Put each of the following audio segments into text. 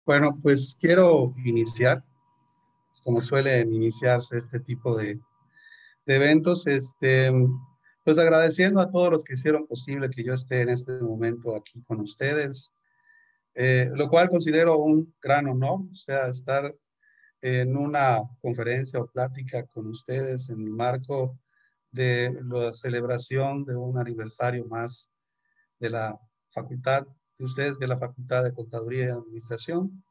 Bueno, pues quiero iniciar, como suelen iniciarse este tipo de eventos, pues agradeciendo a todos los que hicieron posible que yo esté en este momento aquí con ustedes, lo cual considero un gran honor, o sea, estar en una conferencia o plática con ustedes en el marco de la celebración de un aniversario más de la facultad de ustedes, de la Facultad de Contaduría y Administración.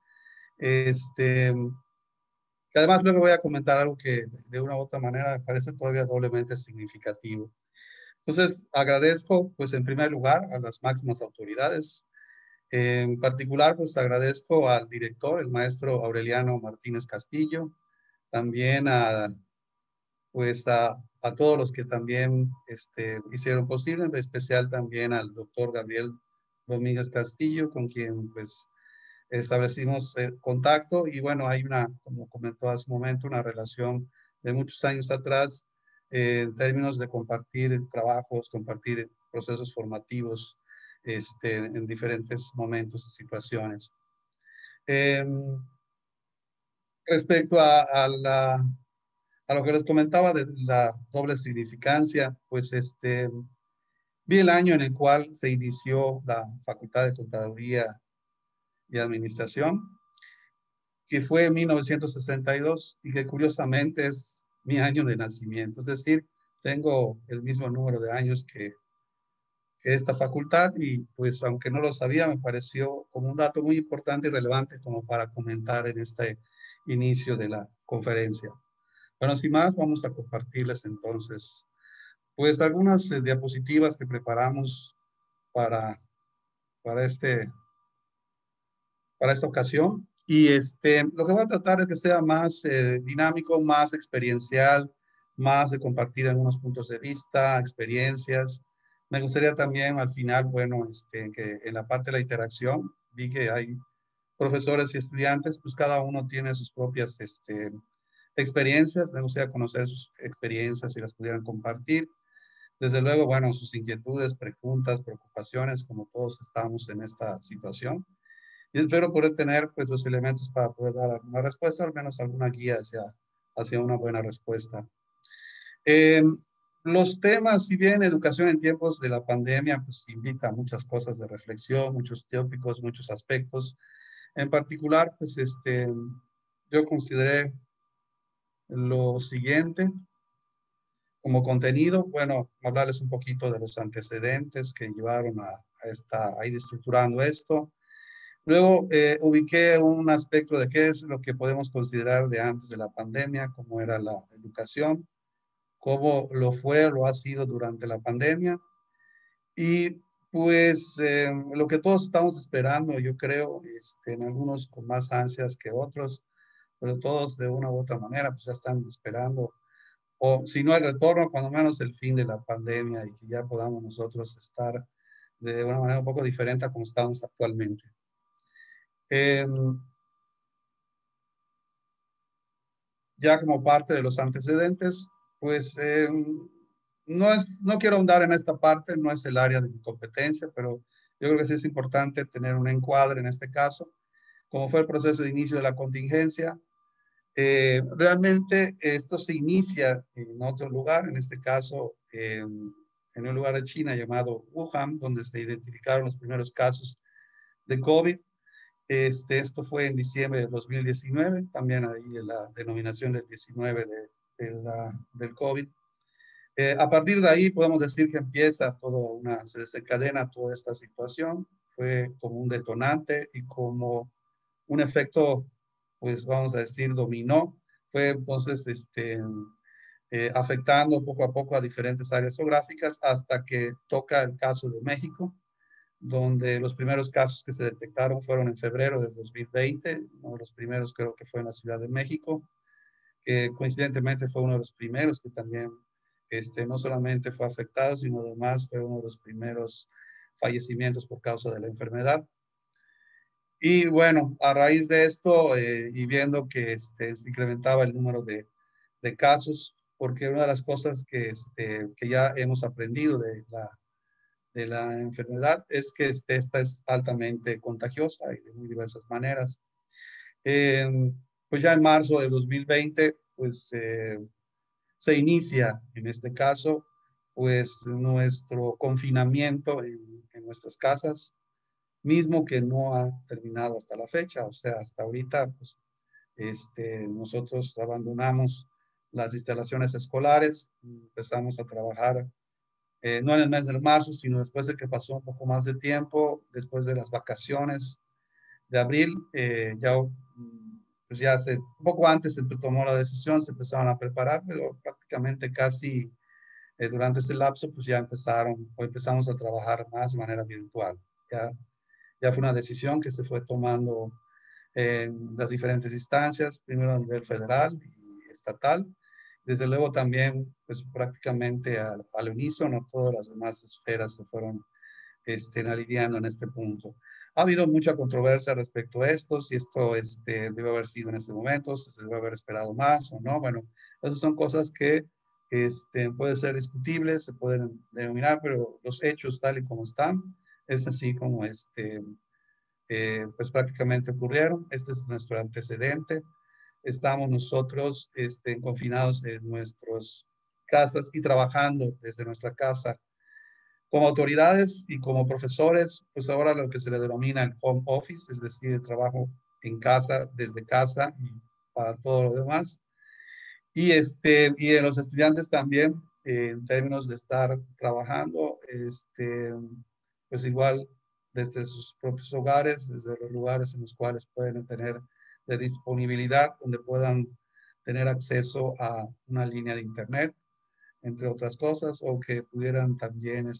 Este, que además luego voy a comentar algo que de una u otra manera me parece todavía doblemente significativo. Entonces, agradezco, pues en primer lugar, a las máximas autoridades. En particular, pues agradezco al director, el maestro Aureliano Martínez Castillo, también a todos los que también hicieron posible, en especial también al doctor Gabriel Domínguez Castillo, con quien pues establecimos contacto y bueno, hay una, como comentó hace un momento, una relación de muchos años atrás en términos de compartir trabajos, compartir procesos formativos en diferentes momentos y situaciones. Eh, Respecto a lo que les comentaba de la doble significancia, pues vi el año en el cual se inició la Facultad de Contaduría y Administración, que fue en 1962 y que curiosamente es mi año de nacimiento. Es decir, tengo el mismo número de años que esta facultad y pues aunque no lo sabía, me pareció como un dato muy importante y relevante como para comentar en este inicio de la conferencia. Bueno, sin más, vamos a compartirles entonces pues algunas diapositivas que preparamos para, para para esta ocasión. Y lo que voy a tratar es que sea más dinámico, más experiencial, más de compartir algunos puntos de vista, experiencias. Me gustaría también al final, bueno, que en la parte de la interacción vi que hay profesores y estudiantes, pues cada uno tiene sus propias experiencias. Me gustaría conocer sus experiencias y las pudieran compartir. Desde luego, bueno, sus inquietudes, preguntas, preocupaciones, como todos estamos en esta situación. Y espero poder tener pues los elementos para poder dar alguna respuesta, al menos alguna guía hacia una buena respuesta. Eh, los temas, si bien educación en tiempos de la pandemia, pues invita a muchas cosas de reflexión, muchos tópicos, muchos aspectos. En particular, pues yo consideré lo siguiente como contenido, bueno, hablarles un poquito de los antecedentes que llevaron a ir estructurando esto. Luego ubiqué un aspecto de qué es lo que podemos considerar de antes de la pandemia, cómo era la educación, cómo lo fue, lo ha sido durante la pandemia y pues lo que todos estamos esperando, yo creo, en algunos con más ansias que otros, pero todos de una u otra manera pues ya están esperando, o si no el retorno, cuando menos el fin de la pandemia y que ya podamos nosotros estar de una manera un poco diferente a como estamos actualmente. Eh, ya como parte de los antecedentes, pues no quiero ahondar en esta parte, no es el área de mi competencia, pero yo creo que sí es importante tener un encuadre en este caso, como fue el proceso de inicio de la contingencia. Realmente esto se inicia en otro lugar, en este caso en un lugar de China llamado Wuhan, donde se identificaron los primeros casos de COVID. Esto fue en diciembre de 2019, también ahí la denominación del 19 del COVID. A partir de ahí podemos decir que se desencadena toda esta situación, fue como un detonante y como un efecto, pues vamos a decir, dominó, fue entonces afectando poco a poco a diferentes áreas geográficas hasta que toca el caso de México, donde los primeros casos que se detectaron fueron en febrero del 2020. Uno de los primeros creo que fue en la Ciudad de México, que coincidentemente fue uno de los primeros que también no solamente fue afectado, sino además fue uno de los primeros fallecimientos por causa de la enfermedad. Y bueno, a raíz de esto y viendo que se incrementaba el número de casos, porque una de las cosas que ya hemos aprendido de la enfermedad es que esta es altamente contagiosa y de muy diversas maneras. Pues ya en marzo de 2020, pues se inicia en este caso, pues nuestro confinamiento en nuestras casas, mismo que no ha terminado hasta la fecha, o sea, hasta ahorita, pues nosotros abandonamos las instalaciones escolares, empezamos a trabajar no en el mes de marzo, sino después de que pasó un poco más de tiempo, después de las vacaciones de abril, pues ya un poco antes se tomó la decisión, se empezaron a preparar, pero prácticamente casi durante este lapso, pues ya empezamos a trabajar más de manera virtual. Ya, ya fue una decisión que se fue tomando en las diferentes instancias, primero a nivel federal y estatal. Desde luego también, pues prácticamente al unísono, todas las demás esferas se fueron alineando en este punto. Ha habido mucha controversia respecto a esto, si esto debe haber sido en este momento, si se debe haber esperado más o no. Bueno, esas son cosas que pueden ser discutibles, se pueden denominar, pero los hechos tal y como están, es así como pues prácticamente ocurrieron. Este es nuestro antecedente. Estamos nosotros confinados en nuestras casas y trabajando desde nuestra casa como autoridades y como profesores, pues ahora lo que se le denomina el home office, es decir, el trabajo en casa, desde casa y para todo lo demás. Y de los estudiantes también, en términos de estar trabajando, pues igual desde sus propios hogares, desde los lugares en los cuales pueden tener de disponibilidad, donde puedan tener acceso a una línea de internet, entre otras cosas, o que pudieran también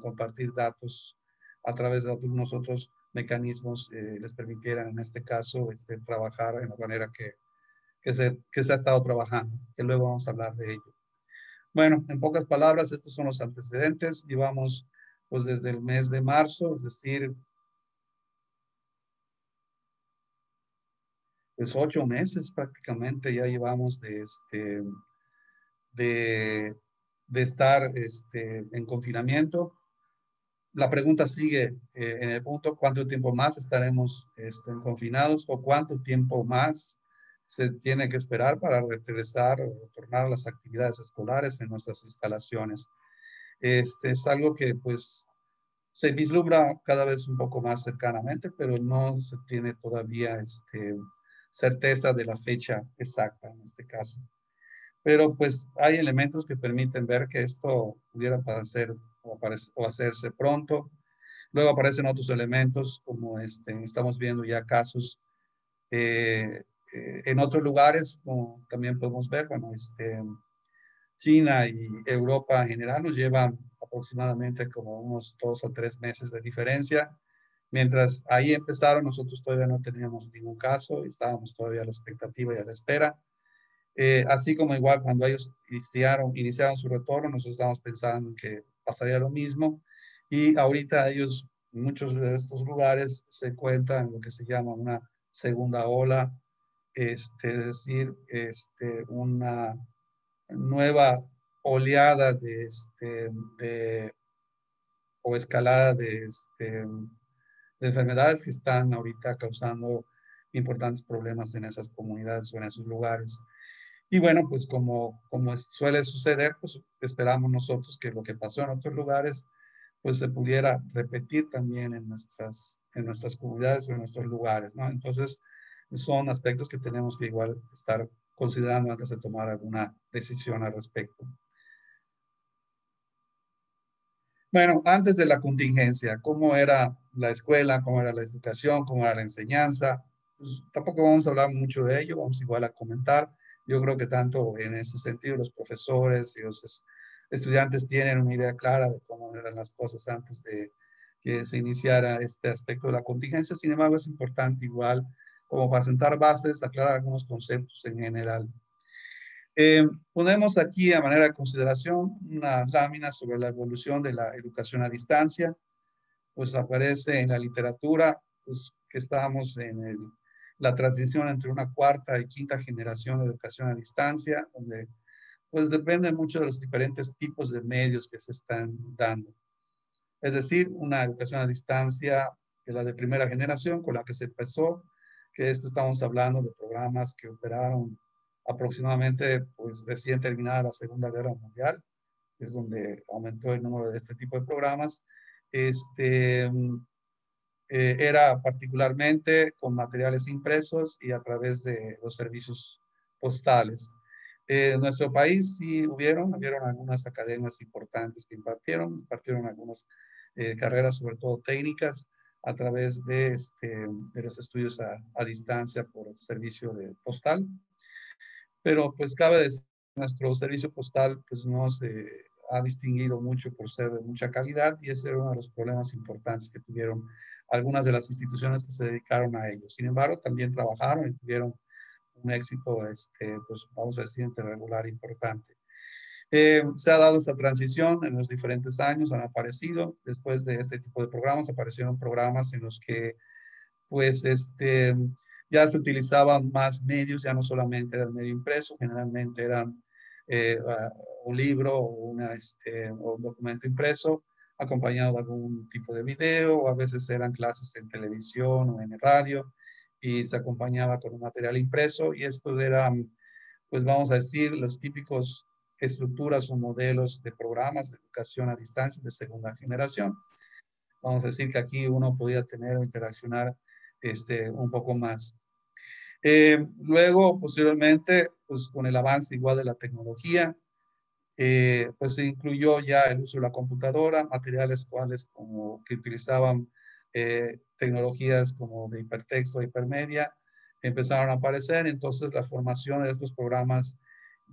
compartir datos a través de algunos otros mecanismos, les permitieran en este caso trabajar en la manera que se ha estado trabajando, que luego vamos a hablar de ello. Bueno, en pocas palabras, estos son los antecedentes. Llevamos pues desde el mes de marzo, es decir, pues 8 meses prácticamente ya llevamos de, de estar en confinamiento. La pregunta sigue en el punto, ¿cuánto tiempo más estaremos confinados o cuánto tiempo más se tiene que esperar para regresar o retornar a las actividades escolares en nuestras instalaciones? Es algo que pues se vislumbra cada vez un poco más cercanamente, pero no se tiene todavía certeza de la fecha exacta en este caso. Pero pues hay elementos que permiten ver que esto pudiera pasar o hacerse pronto. Luego aparecen otros elementos como estamos viendo ya casos eh, en otros lugares, como también podemos ver, bueno, China y Europa en general nos llevan aproximadamente como unos 2 o 3 meses de diferencia. Mientras ahí empezaron, nosotros todavía no teníamos ningún caso, estábamos todavía a la expectativa y a la espera. Así como igual cuando ellos iniciaron su retorno, nosotros estábamos pensando en que pasaría lo mismo. Y ahorita ellos, muchos de estos lugares, se cuentan en lo que se llama una segunda ola, es decir, una nueva oleada de, o escalada de enfermedades que están ahorita causando importantes problemas en esas comunidades o en esos lugares. Y bueno, pues como suele suceder, pues esperamos nosotros que lo que pasó en otros lugares, pues se pudiera repetir también en nuestras comunidades o en nuestros lugares, ¿no? Entonces, son aspectos que tenemos que igual estar considerando antes de tomar alguna decisión al respecto. Bueno, antes de la contingencia, ¿cómo era la escuela? ¿Cómo era la educación? ¿Cómo era la enseñanza? Pues, tampoco vamos a hablar mucho de ello, vamos igual a comentar. Yo creo que tanto en ese sentido los profesores y los estudiantes tienen una idea clara de cómo eran las cosas antes de que se iniciara este aspecto de la contingencia. Sin embargo, es importante igual como para sentar bases, aclarar algunos conceptos en general. Ponemos aquí a manera de consideración una lámina sobre la evolución de la educación a distancia. Pues aparece en la literatura pues, que estamos en la transición entre una cuarta y quinta generación de educación a distancia, donde pues depende mucho de los diferentes tipos de medios que se están dando. Es decir, una educación a distancia de la de primera generación con la que se empezó, que esto estamos hablando de programas que operaron aproximadamente, pues recién terminada la Segunda Guerra Mundial, es donde aumentó el número de este tipo de programas. Este, era particularmente con materiales impresos y a través de los servicios postales. En nuestro país sí hubieron algunas academias importantes que impartieron algunas carreras, sobre todo técnicas, a través de los estudios a distancia por el servicio de postal. Pero pues cabe decir, nuestro servicio postal pues no se ha distinguido mucho por ser de mucha calidad y ese era uno de los problemas importantes que tuvieron algunas de las instituciones que se dedicaron a ello. Sin embargo, también trabajaron y tuvieron un éxito, pues vamos a decir, regular importante. Se ha dado esta transición en los diferentes años, han aparecido, después de este tipo de programas, aparecieron programas en los que pues ya se utilizaban más medios, ya no solamente era el medio impreso, generalmente eran un libro o un documento impreso acompañado de algún tipo de video, o a veces eran clases en televisión o en el radio, y se acompañaba con un material impreso, y esto era, pues vamos a decir, los típicos estructuras o modelos de programas de educación a distancia de segunda generación. Vamos a decir que aquí uno podía tener o interaccionar un poco más. Luego, posteriormente, pues con el avance igual de la tecnología, pues se incluyó ya el uso de la computadora, materiales cuales como que utilizaban tecnologías como de hipertexto, hipermedia, empezaron a aparecer. Entonces, la formación de estos programas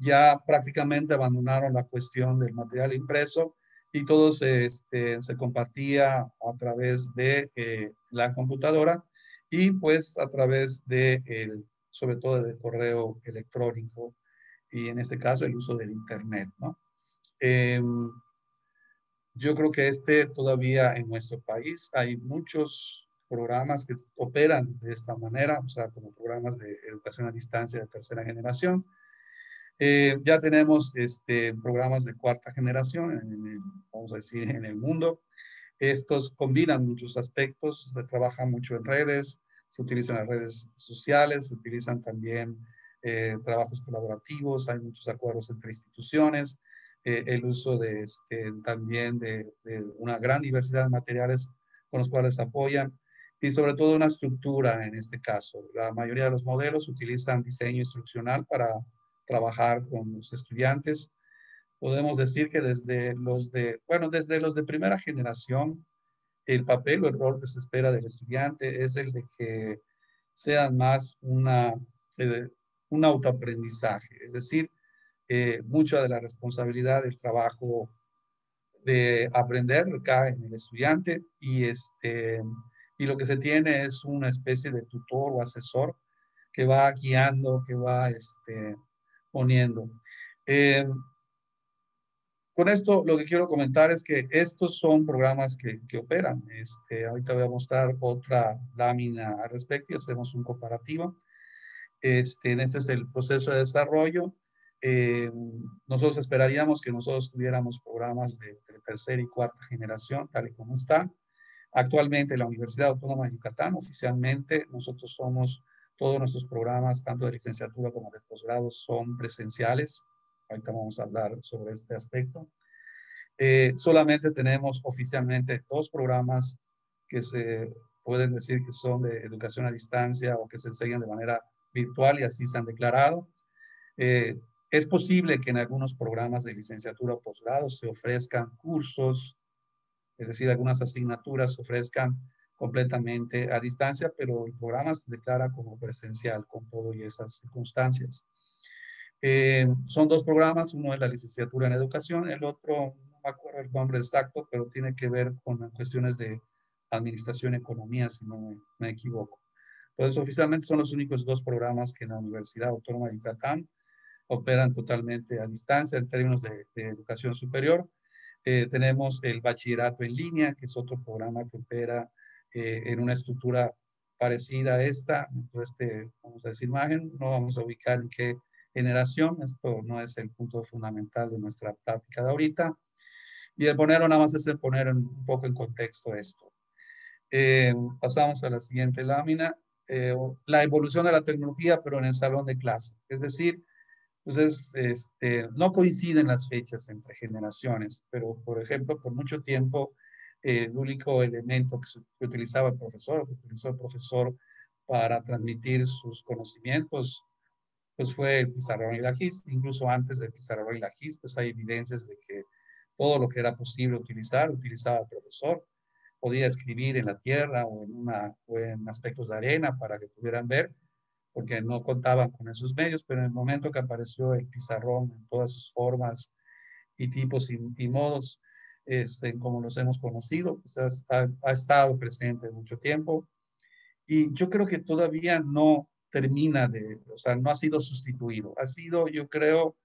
ya prácticamente abandonaron la cuestión del material impreso y todo se compartía a través de la computadora y pues a través sobre todo del correo electrónico y en este caso el uso del Internet, ¿no? Eh, yo creo que todavía en nuestro país hay muchos programas que operan de esta manera, o sea, como programas de educación a distancia de tercera generación. Ya tenemos programas de cuarta generación, vamos a decir, en el mundo. Estos combinan muchos aspectos, se trabaja mucho en redes, se utilizan las redes sociales, se utilizan también trabajos colaborativos, hay muchos acuerdos entre instituciones, el uso también de una gran diversidad de materiales con los cuales se apoyan y sobre todo una estructura en este caso. La mayoría de los modelos utilizan diseño instruccional para trabajar con los estudiantes. Podemos decir que desde los de primera generación, el papel o el rol que se espera del estudiante es el de que sean más un autoaprendizaje, es decir, mucha de la responsabilidad del trabajo de aprender recae en el estudiante y lo que se tiene es una especie de tutor o asesor que va guiando, que va poniendo. Eh, con esto lo que quiero comentar es que estos son programas que operan. Ahorita voy a mostrar otra lámina al respecto y hacemos un comparativo. Este es el proceso de desarrollo. Nosotros esperaríamos que nosotros tuviéramos programas de tercera y cuarta generación, tal y como está. Actualmente la Universidad Autónoma de Yucatán, oficialmente, todos nuestros programas, tanto de licenciatura como de posgrado, son presenciales. Ahorita vamos a hablar sobre este aspecto. Solamente tenemos oficialmente 2 programas que se pueden decir que son de educación a distancia o que se enseñan de manera virtual y así se han declarado. Es posible que en algunos programas de licenciatura o posgrado se ofrezcan cursos, es decir, algunas asignaturas se ofrezcan completamente a distancia, pero el programa se declara como presencial con todo y esas circunstancias. Son 2 programas, uno es la licenciatura en educación, el otro, no me acuerdo el nombre exacto, pero tiene que ver con cuestiones de administración y economía, si no me equivoco. Entonces, oficialmente son los únicos 2 programas que en la Universidad Autónoma de Yucatán operan totalmente a distancia en términos de educación superior. Tenemos el bachillerato en línea, que es otro programa que opera en una estructura parecida a esta. Entonces, vamos a decir imagen, no vamos a ubicar en qué generación, esto no es el punto fundamental de nuestra plática de ahorita. Y el ponerlo nada más es el poner un poco en contexto esto. Pasamos a la siguiente lámina. la evolución de la tecnología, pero en el salón de clase. Es decir, pues no coinciden las fechas entre generaciones, pero por ejemplo, por mucho tiempo, el único elemento que utilizaba el profesor, que utilizó el profesor para transmitir sus conocimientos, pues fue el pizarrón y la GIS. Incluso antes del pizarrón y la GIS, pues hay evidencias de que todo lo que era posible utilizar, utilizaba el profesor. Podía escribir en la tierra o en aspectos de arena para que pudieran ver, porque no contaban con esos medios, pero en el momento que apareció el pizarrón en todas sus formas y tipos y modos, como los hemos conocido, pues ha estado presente mucho tiempo y yo creo que todavía no termina de, o sea, no ha sido sustituido. Ha sido, yo creo,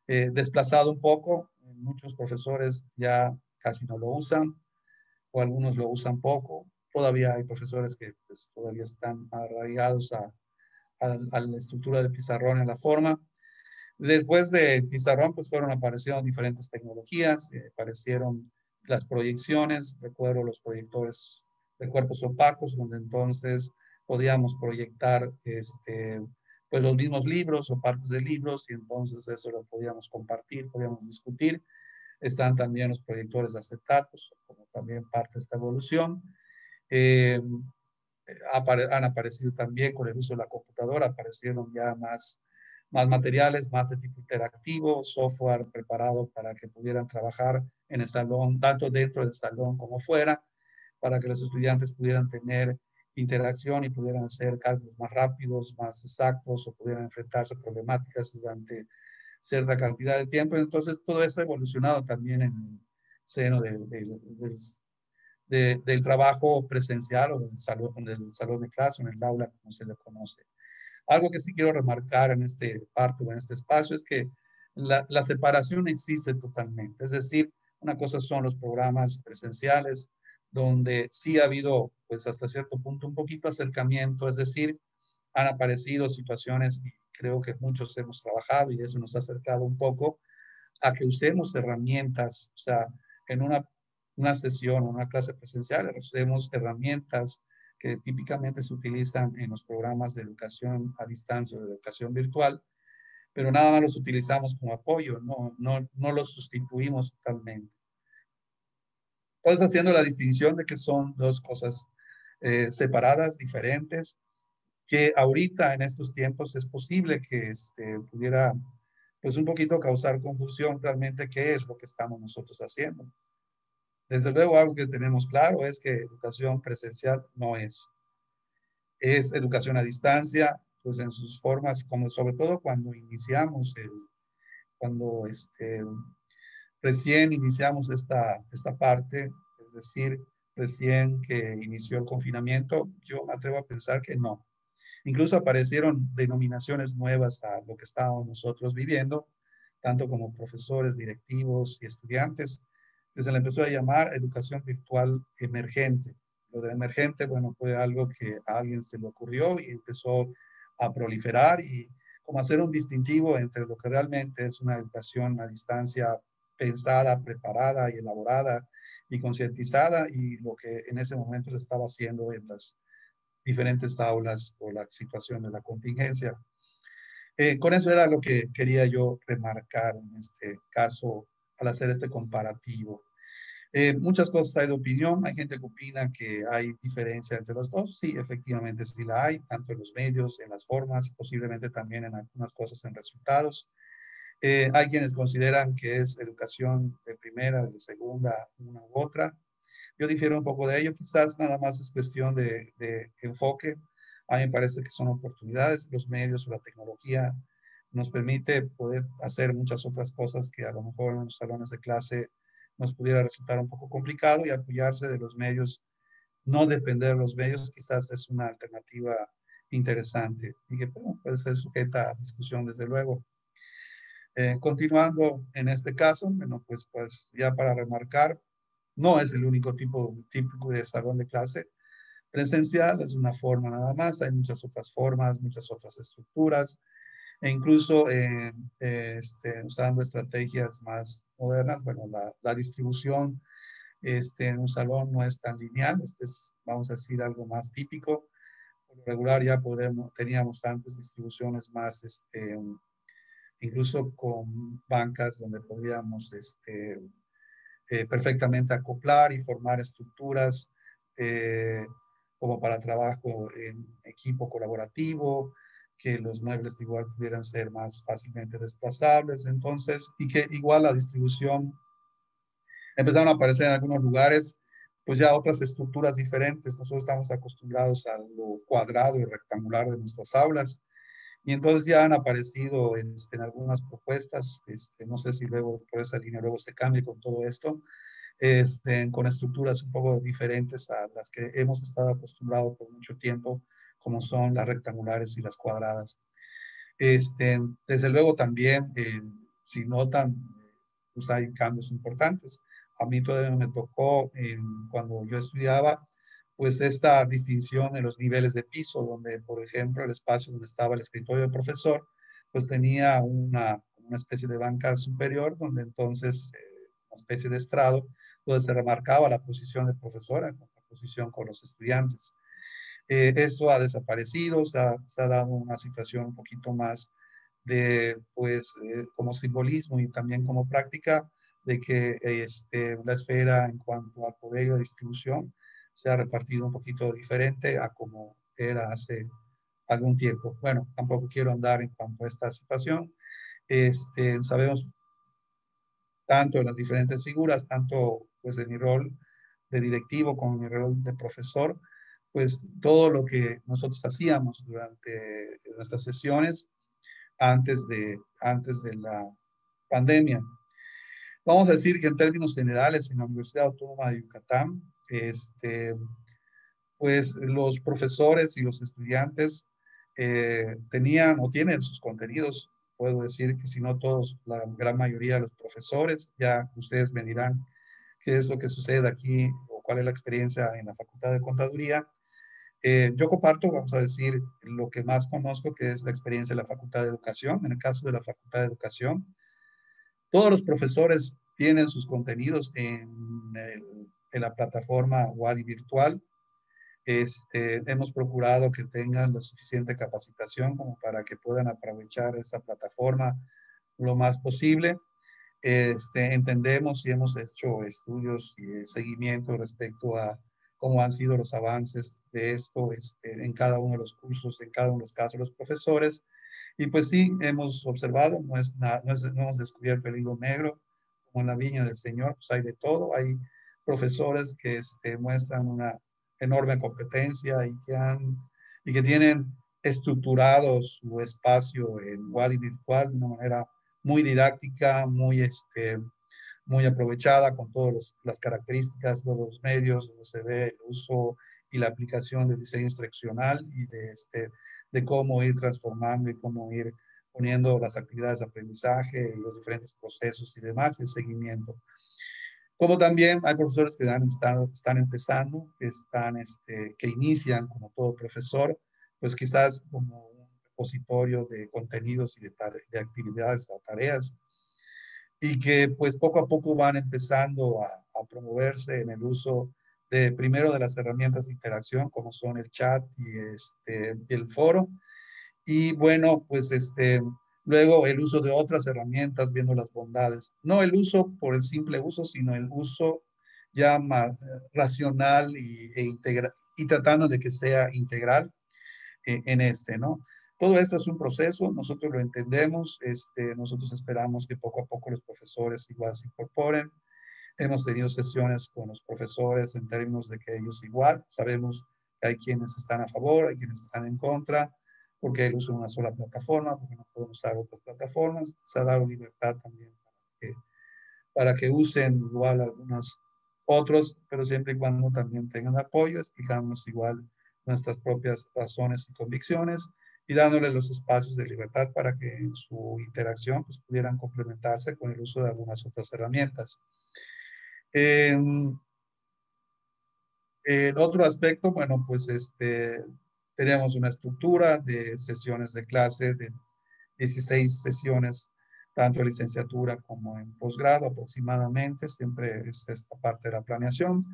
desplazado un poco. Muchos profesores ya casi no lo usan o algunos lo usan poco. Todavía hay profesores que pues, todavía están arraigados a la estructura del pizarrón en la forma. Después del pizarrón, pues fueron apareciendo diferentes tecnologías, aparecieron las proyecciones, recuerdo los proyectores de cuerpos opacos, donde entonces podíamos proyectar pues los mismos libros o partes de libros y entonces eso lo podíamos compartir, podíamos discutir. Están también los proyectores de acetatos, como también parte de esta evolución. Eh, Han aparecido también con el uso de la computadora, aparecieron ya más materiales, más de tipo interactivo, software preparado para que pudieran trabajar en el salón, tanto dentro del salón como fuera, para que los estudiantes pudieran tener interacción y pudieran hacer cálculos más rápidos, más exactos o pudieran enfrentarse a problemáticas durante cierta cantidad de tiempo. Entonces, todo esto ha evolucionado también en el seno del trabajo presencial o del salón de clase, en el aula, como se le conoce. Algo que sí quiero remarcar en este parte o en este espacio es que la separación existe totalmente. Es decir, una cosa son los programas presenciales, donde sí ha habido, pues hasta cierto punto, un poquito acercamiento, es decir, han aparecido situaciones y creo que muchos hemos trabajado y eso nos ha acercado un poco a que usemos herramientas, o sea, en una sesión o una clase presencial, usemos herramientas que típicamente se utilizan en los programas de educación a distancia o de educación virtual, pero nada más los utilizamos como apoyo, no los sustituimos totalmente. Entonces, haciendo la distinción de que son dos cosas separadas, diferentes, que ahorita en estos tiempos es posible que pudiera pues un poquito causar confusión realmente qué es lo que estamos nosotros haciendo. Desde luego algo que tenemos claro es que educación presencial no es educación a distancia, pues en sus formas, como sobre todo cuando iniciamos, cuando recién iniciamos esta parte, es decir, recién que inició el confinamiento, yo me atrevo a pensar que no. Incluso aparecieron denominaciones nuevas a lo que estábamos nosotros viviendo, tanto como profesores, directivos y estudiantes, que se le empezó a llamar educación virtual emergente. Lo de emergente, bueno, fue algo que a alguien se le ocurrió y empezó a proliferar y como hacer un distintivo entre lo que realmente es una educación a distancia pensada, preparada y elaborada y concientizada y lo que en ese momento se estaba haciendo en las diferentes aulas o la situación de la contingencia. Con eso era lo que quería yo remarcar en este caso al hacer este comparativo. Muchas cosas hay de opinión, hay gente que opina que hay diferencia entre los dos, sí, efectivamente sí la hay, tanto en los medios, en las formas, posiblemente también en algunas cosas en resultados. Hay quienes consideran que es educación de primera, de segunda, una u otra. Yo difiero un poco de ello, quizás nada más es cuestión de enfoque. A mí me parece que son oportunidades, los medios o la tecnología nos permite poder hacer muchas otras cosas que a lo mejor en los salones de clase nos pudiera resultar un poco complicado y apoyarse de los medios, no depender de los medios, quizás es una alternativa interesante y que bueno, puede ser sujeta a discusión desde luego. Continuando en este caso, bueno, pues ya para remarcar, no es el único tipo de salón de clase presencial, es una forma nada más, hay muchas otras formas, muchas otras estructuras, e incluso usando estrategias más modernas, bueno, la distribución en un salón no es tan lineal, este es, vamos a decir, algo más típico, regular ya teníamos antes distribuciones más, incluso con bancas donde podíamos perfectamente acoplar y formar estructuras eh, como para trabajo en equipo colaborativo, que los muebles igual pudieran ser más fácilmente desplazables, entonces, y que igual la distribución empezaron a aparecer en algunos lugares, pues ya otras estructuras diferentes. Nosotros estamos acostumbrados a lo cuadrado y rectangular de nuestras aulas, y entonces ya han aparecido en algunas propuestas, no sé si luego por esa línea luego se cambie con todo esto, con estructuras un poco diferentes a las que hemos estado acostumbrados por mucho tiempo, como son las rectangulares y las cuadradas. Desde luego también, si notan, pues hay cambios importantes. A mí todavía me tocó, cuando yo estudiaba, pues esta distinción en los niveles de piso, donde, por ejemplo, el espacio donde estaba el escritorio del profesor, pues tenía una especie de banca superior, donde entonces, una especie de estrado, donde se remarcaba la posición del profesor, la posición con los estudiantes. Esto ha desaparecido, se ha dado una situación un poquito más de, pues, como simbolismo y también como práctica de que la esfera en cuanto al poder y la distribución se ha repartido un poquito diferente a como era hace algún tiempo. Bueno, tampoco quiero andar en cuanto a esta situación. Sabemos tanto en las diferentes figuras, tanto pues en mi rol de directivo como en mi rol de profesor, pues todo lo que nosotros hacíamos durante nuestras sesiones antes de la pandemia. Vamos a decir que en términos generales en la Universidad Autónoma de Yucatán, pues los profesores y los estudiantes tenían o tienen sus contenidos. Puedo decir que si no todos, la gran mayoría de los profesores, ya ustedes me dirán qué es lo que sucede aquí o cuál es la experiencia en la Facultad de Contaduría. Yo comparto, vamos a decir, lo que más conozco, que es la experiencia de la Facultad de Educación. En el caso de la Facultad de Educación, todos los profesores tienen sus contenidos en la plataforma Wadi virtual. Hemos procurado que tengan la suficiente capacitación como para que puedan aprovechar esa plataforma lo más posible. Entendemos y hemos hecho estudios y seguimiento respecto a cómo han sido los avances de esto en cada uno de los cursos, en cada uno de los casos de los profesores. Y pues sí, hemos observado, no hemos descubierto el hilo negro, como en la viña del Señor, pues hay de todo. Hay profesores que muestran una enorme competencia y que tienen estructurado su espacio en Wadi virtual de una manera muy didáctica, muy aprovechada con todas las características de los medios, donde se ve el uso y la aplicación del diseño instruccional y de cómo ir transformando y cómo ir poniendo las actividades de aprendizaje y los diferentes procesos y demás, el seguimiento. Como también hay profesores que están empezando, que inician como todo profesor, pues quizás como un repositorio de contenidos y de actividades o tareas, y que pues poco a poco van empezando a promoverse en el uso de primero de las herramientas de interacción como son el chat y el foro, y bueno, pues luego el uso de otras herramientas, viendo las bondades. No el uso por el simple uso, sino el uso ya más racional y tratando de que sea integral ¿no? Todo esto es un proceso, nosotros lo entendemos, nosotros esperamos que poco a poco los profesores igual se incorporen. Hemos tenido sesiones con los profesores en términos de que ellos igual, sabemos que hay quienes están a favor, hay quienes están en contra, porque el uso de una sola plataforma, porque no podemos usar otras plataformas. Se ha dado libertad también para que usen igual algunos otros, pero siempre y cuando también tengan apoyo, explicándonos igual nuestras propias razones y convicciones y dándole los espacios de libertad para que en su interacción pues, pudieran complementarse con el uso de algunas otras herramientas. El otro aspecto, bueno, pues tenemos una estructura de sesiones de clase, de 16 sesiones, tanto en licenciatura como en posgrado aproximadamente, siempre es esta parte de la planeación.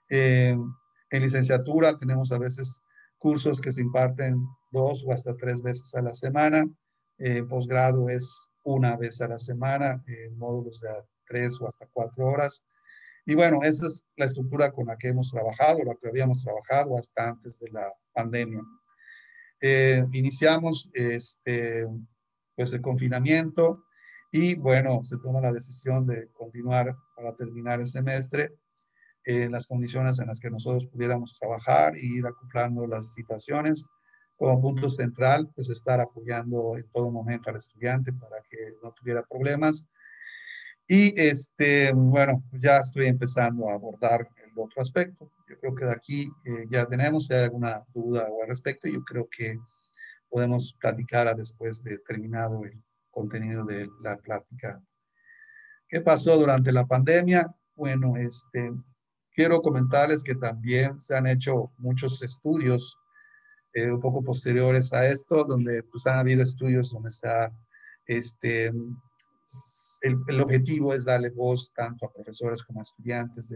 En licenciatura tenemos a veces cursos que se imparten 2 o hasta 3 veces a la semana. Posgrado es una vez a la semana, módulos de 3 o hasta 4 horas. Y bueno, esa es la estructura con la que hemos trabajado, la que habíamos trabajado hasta antes de la pandemia. Iniciamos pues el confinamiento y bueno, se toma la decisión de continuar para terminar el semestre en las condiciones en las que nosotros pudiéramos trabajar y ir acoplando las situaciones. Como punto central, pues estar apoyando en todo momento al estudiante para que no tuviera problemas. Y bueno, ya estoy empezando a abordar el otro aspecto. Yo creo que de aquí ya tenemos, si hay alguna duda o al respecto, yo creo que podemos platicar después de terminado el contenido de la plática. ¿Qué pasó durante la pandemia? Bueno, quiero comentarles que también se han hecho muchos estudios un poco posteriores a esto, donde pues han habido estudios donde se ha, este, el objetivo es darle voz tanto a profesores como a estudiantes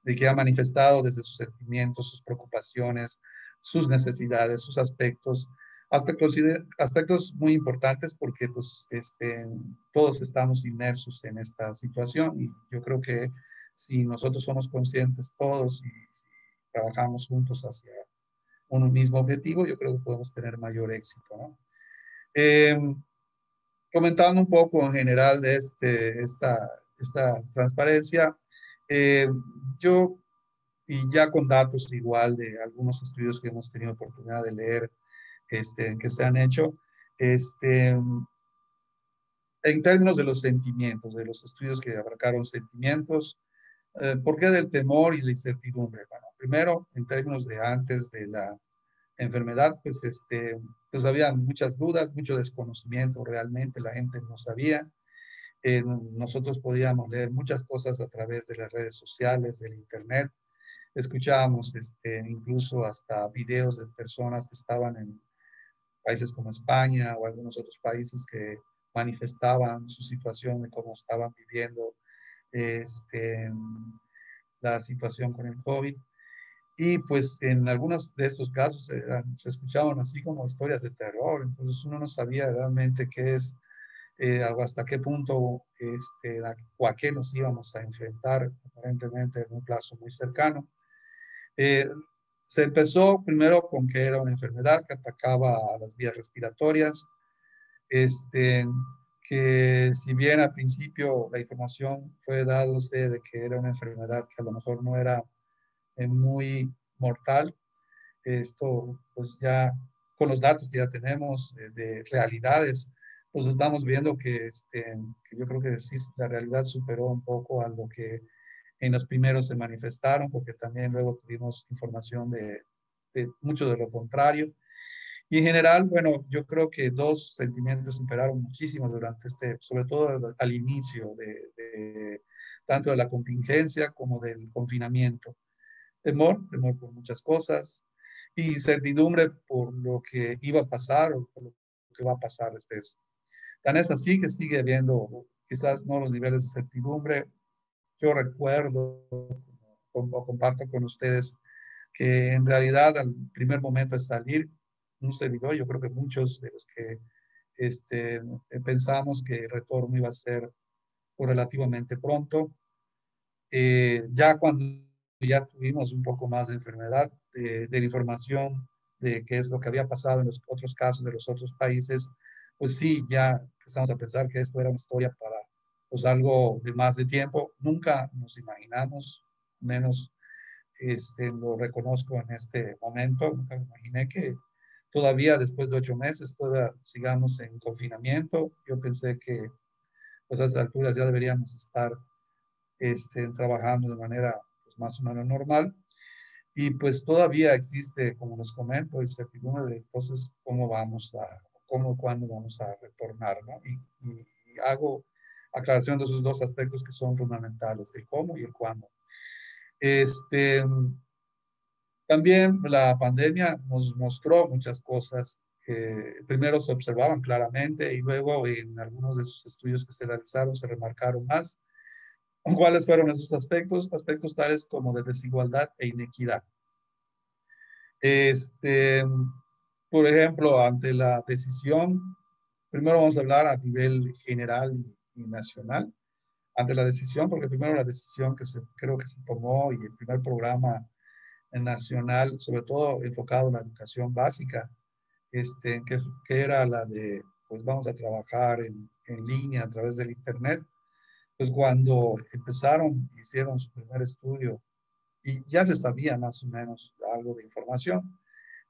de que han manifestado desde sus sentimientos, sus preocupaciones, sus necesidades, sus aspectos, aspectos muy importantes porque pues, todos estamos inmersos en esta situación y yo creo que si nosotros somos conscientes todos y si trabajamos juntos hacia un mismo objetivo, yo creo que podemos tener mayor éxito, ¿no? Eh, Comentando un poco en general de esta transparencia, eh, yo y ya con datos igual de algunos estudios que hemos tenido oportunidad de leer, que se han hecho, este, en términos de los sentimientos, de los estudios que abarcaron sentimientos, ¿por qué del temor y la incertidumbre? Bueno, primero, en términos de antes de la enfermedad, pues, pues había muchas dudas, mucho desconocimiento, realmente la gente no sabía. Nosotros podíamos leer muchas cosas a través de las redes sociales, del internet, escuchábamos incluso hasta videos de personas que estaban en países como España o algunos otros países que manifestaban su situación de cómo estaban viviendo este, la situación con el COVID. Y pues en algunos de estos casos se escuchaban así como historias de terror, entonces uno no sabía realmente qué es, o hasta qué punto o a qué nos íbamos a enfrentar aparentemente en un plazo muy cercano. Eh, Se empezó primero con que era una enfermedad que atacaba a las vías respiratorias, este, que si bien al principio la información fue dándose de que era una enfermedad que a lo mejor no era muy mortal, esto pues ya con los datos que ya tenemos de realidades, pues estamos viendo que yo creo que sí, la realidad superó un poco a lo que en los primeros se manifestaron, porque también luego tuvimos información de mucho de lo contrario. Y en general, bueno, yo creo que dos sentimientos imperaron muchísimo durante sobre todo al inicio tanto de la contingencia como del confinamiento. Temor por muchas cosas y certidumbre por lo que iba a pasar o por lo que va a pasar después. Tan es así que sigue habiendo quizás no los niveles de certidumbre. Yo recuerdo o comparto con ustedes que en realidad al primer momento de salir, un servidor, yo creo que muchos de los que pensamos que el retorno iba a ser relativamente pronto, ya cuando ya tuvimos un poco más de enfermedad, de la información de qué es lo que había pasado en los otros casos de los otros países, pues sí, ya empezamos a pensar que esto era una historia para pues algo de más de tiempo. Nunca nos imaginamos, menos lo reconozco en este momento, nunca me imaginé que todavía después de 8 meses todavía sigamos en confinamiento. Yo pensé que pues a esas alturas ya deberíamos estar trabajando de manera pues, más o menos normal. Y pues todavía existe, como les comento, incertidumbre de entonces cuándo vamos a retornar, ¿no? Y hago aclaración de esos dos aspectos que son fundamentales, el cómo y el cuándo. También la pandemia nos mostró muchas cosas que primero se observaban claramente y luego en algunos de sus estudios que se realizaron se remarcaron más. ¿Cuáles fueron esos aspectos? Aspectos tales como de desigualdad e inequidad. Este, por ejemplo, ante la decisión, primero vamos a hablar a nivel general y nacional. Ante la decisión, porque primero la decisión creo que se tomó y el primer programa nacional, sobre todo enfocado en la educación básica, que era la de, pues vamos a trabajar en línea a través del Internet. Pues cuando empezaron, hicieron su primer estudio y ya se sabía más o menos algo de información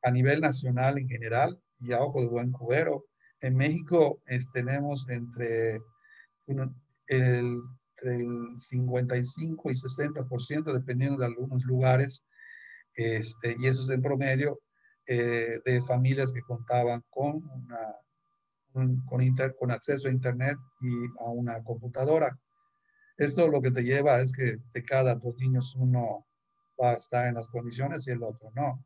a nivel nacional en general y a ojo de buen cubero. En México tenemos uno- el, entre el 55 y 60%, dependiendo de algunos lugares, y eso es en promedio, de familias que contaban con, con acceso a Internet y a una computadora. Esto lo que te lleva es que de cada dos niños uno va a estar en las condiciones y el otro no.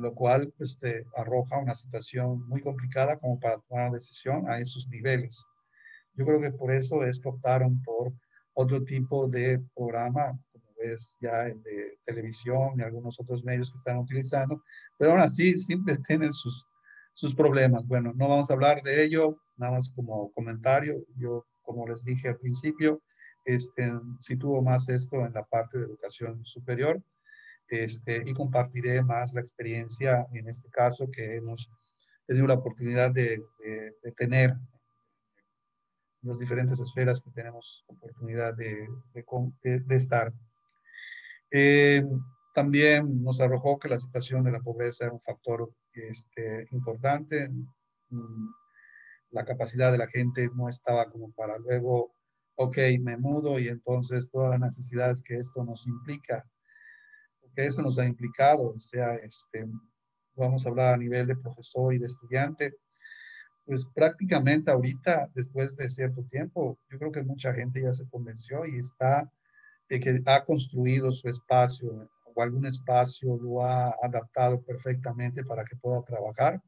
Lo cual pues, te arroja una situación muy complicada como para tomar una decisión a esos niveles. Yo creo que por eso es que optaron por otro tipo de programa, como ves ya el de televisión y algunos otros medios que están utilizando, pero aún así siempre tienen sus problemas. Bueno, no vamos a hablar de ello, nada más como comentario. Yo, como les dije al principio, sitúo más esto en la parte de educación superior, y compartiré más la experiencia, en este caso, que hemos tenido la oportunidad de tener las diferentes esferas que tenemos oportunidad de estar. Eh, También nos arrojó que la situación de la pobreza era un factor importante. La capacidad de la gente no estaba como para luego, ok, me mudo y entonces todas las necesidades que esto nos implica, que eso nos ha implicado, o sea, vamos a hablar a nivel de profesor y de estudiante, pues prácticamente ahorita, después de cierto tiempo, yo creo que mucha gente ya se convenció y está, que ha construido su espacio o algún espacio lo ha adaptado perfectamente para que pueda trabajar,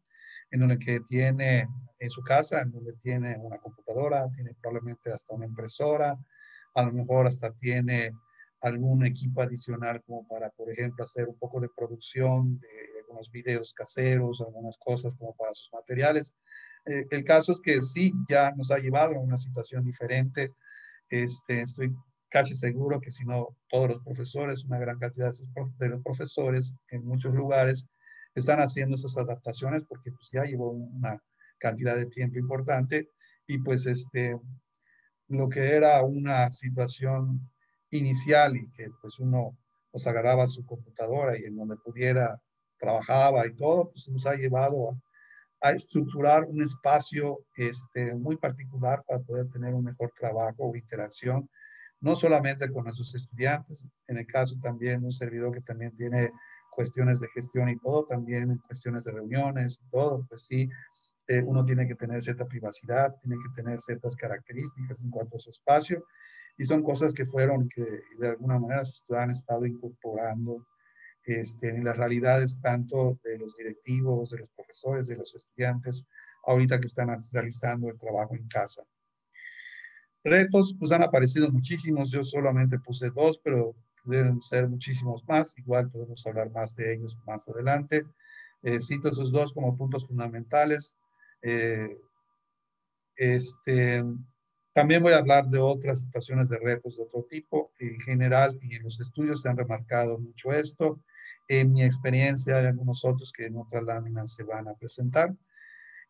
en donde que tiene en su casa, en donde tiene una computadora, tiene probablemente hasta una impresora, a lo mejor hasta tiene algún equipo adicional como para, por ejemplo, hacer un poco de producción de algunos videos caseros, algunas cosas como para sus materiales. El caso es que sí, ya nos ha llevado a una situación diferente. Estoy casi seguro que si no todos los profesores, una gran cantidad de los profesores en muchos lugares están haciendo esas adaptaciones porque pues ya llevó una cantidad de tiempo importante y pues lo que era una situación inicial y que pues uno pues agarraba su computadora y en donde pudiera trabajaba y todo, pues nos ha llevado a estructurar un espacio muy particular para poder tener un mejor trabajo o interacción, no solamente con nuestros estudiantes, en el caso también de un servidor que también tiene cuestiones de gestión y todo, también en cuestiones de reuniones y todo, pues sí, uno tiene que tener cierta privacidad, tiene que tener ciertas características en cuanto a su espacio, y son cosas que fueron que de alguna manera se han estado incorporando en las realidades tanto de los directivos, de los profesores, de los estudiantes, ahorita que están realizando el trabajo en casa. Retos, pues han aparecido muchísimos, yo solamente puse dos, pero pueden ser muchísimos más, igual podemos hablar más de ellos más adelante. Cito esos dos como puntos fundamentales. Eh, este, También voy a hablar de otras situaciones de retos de otro tipo. En general, y en los estudios se han remarcado mucho esto. En mi experiencia, hay algunos otros que en otras láminas se van a presentar.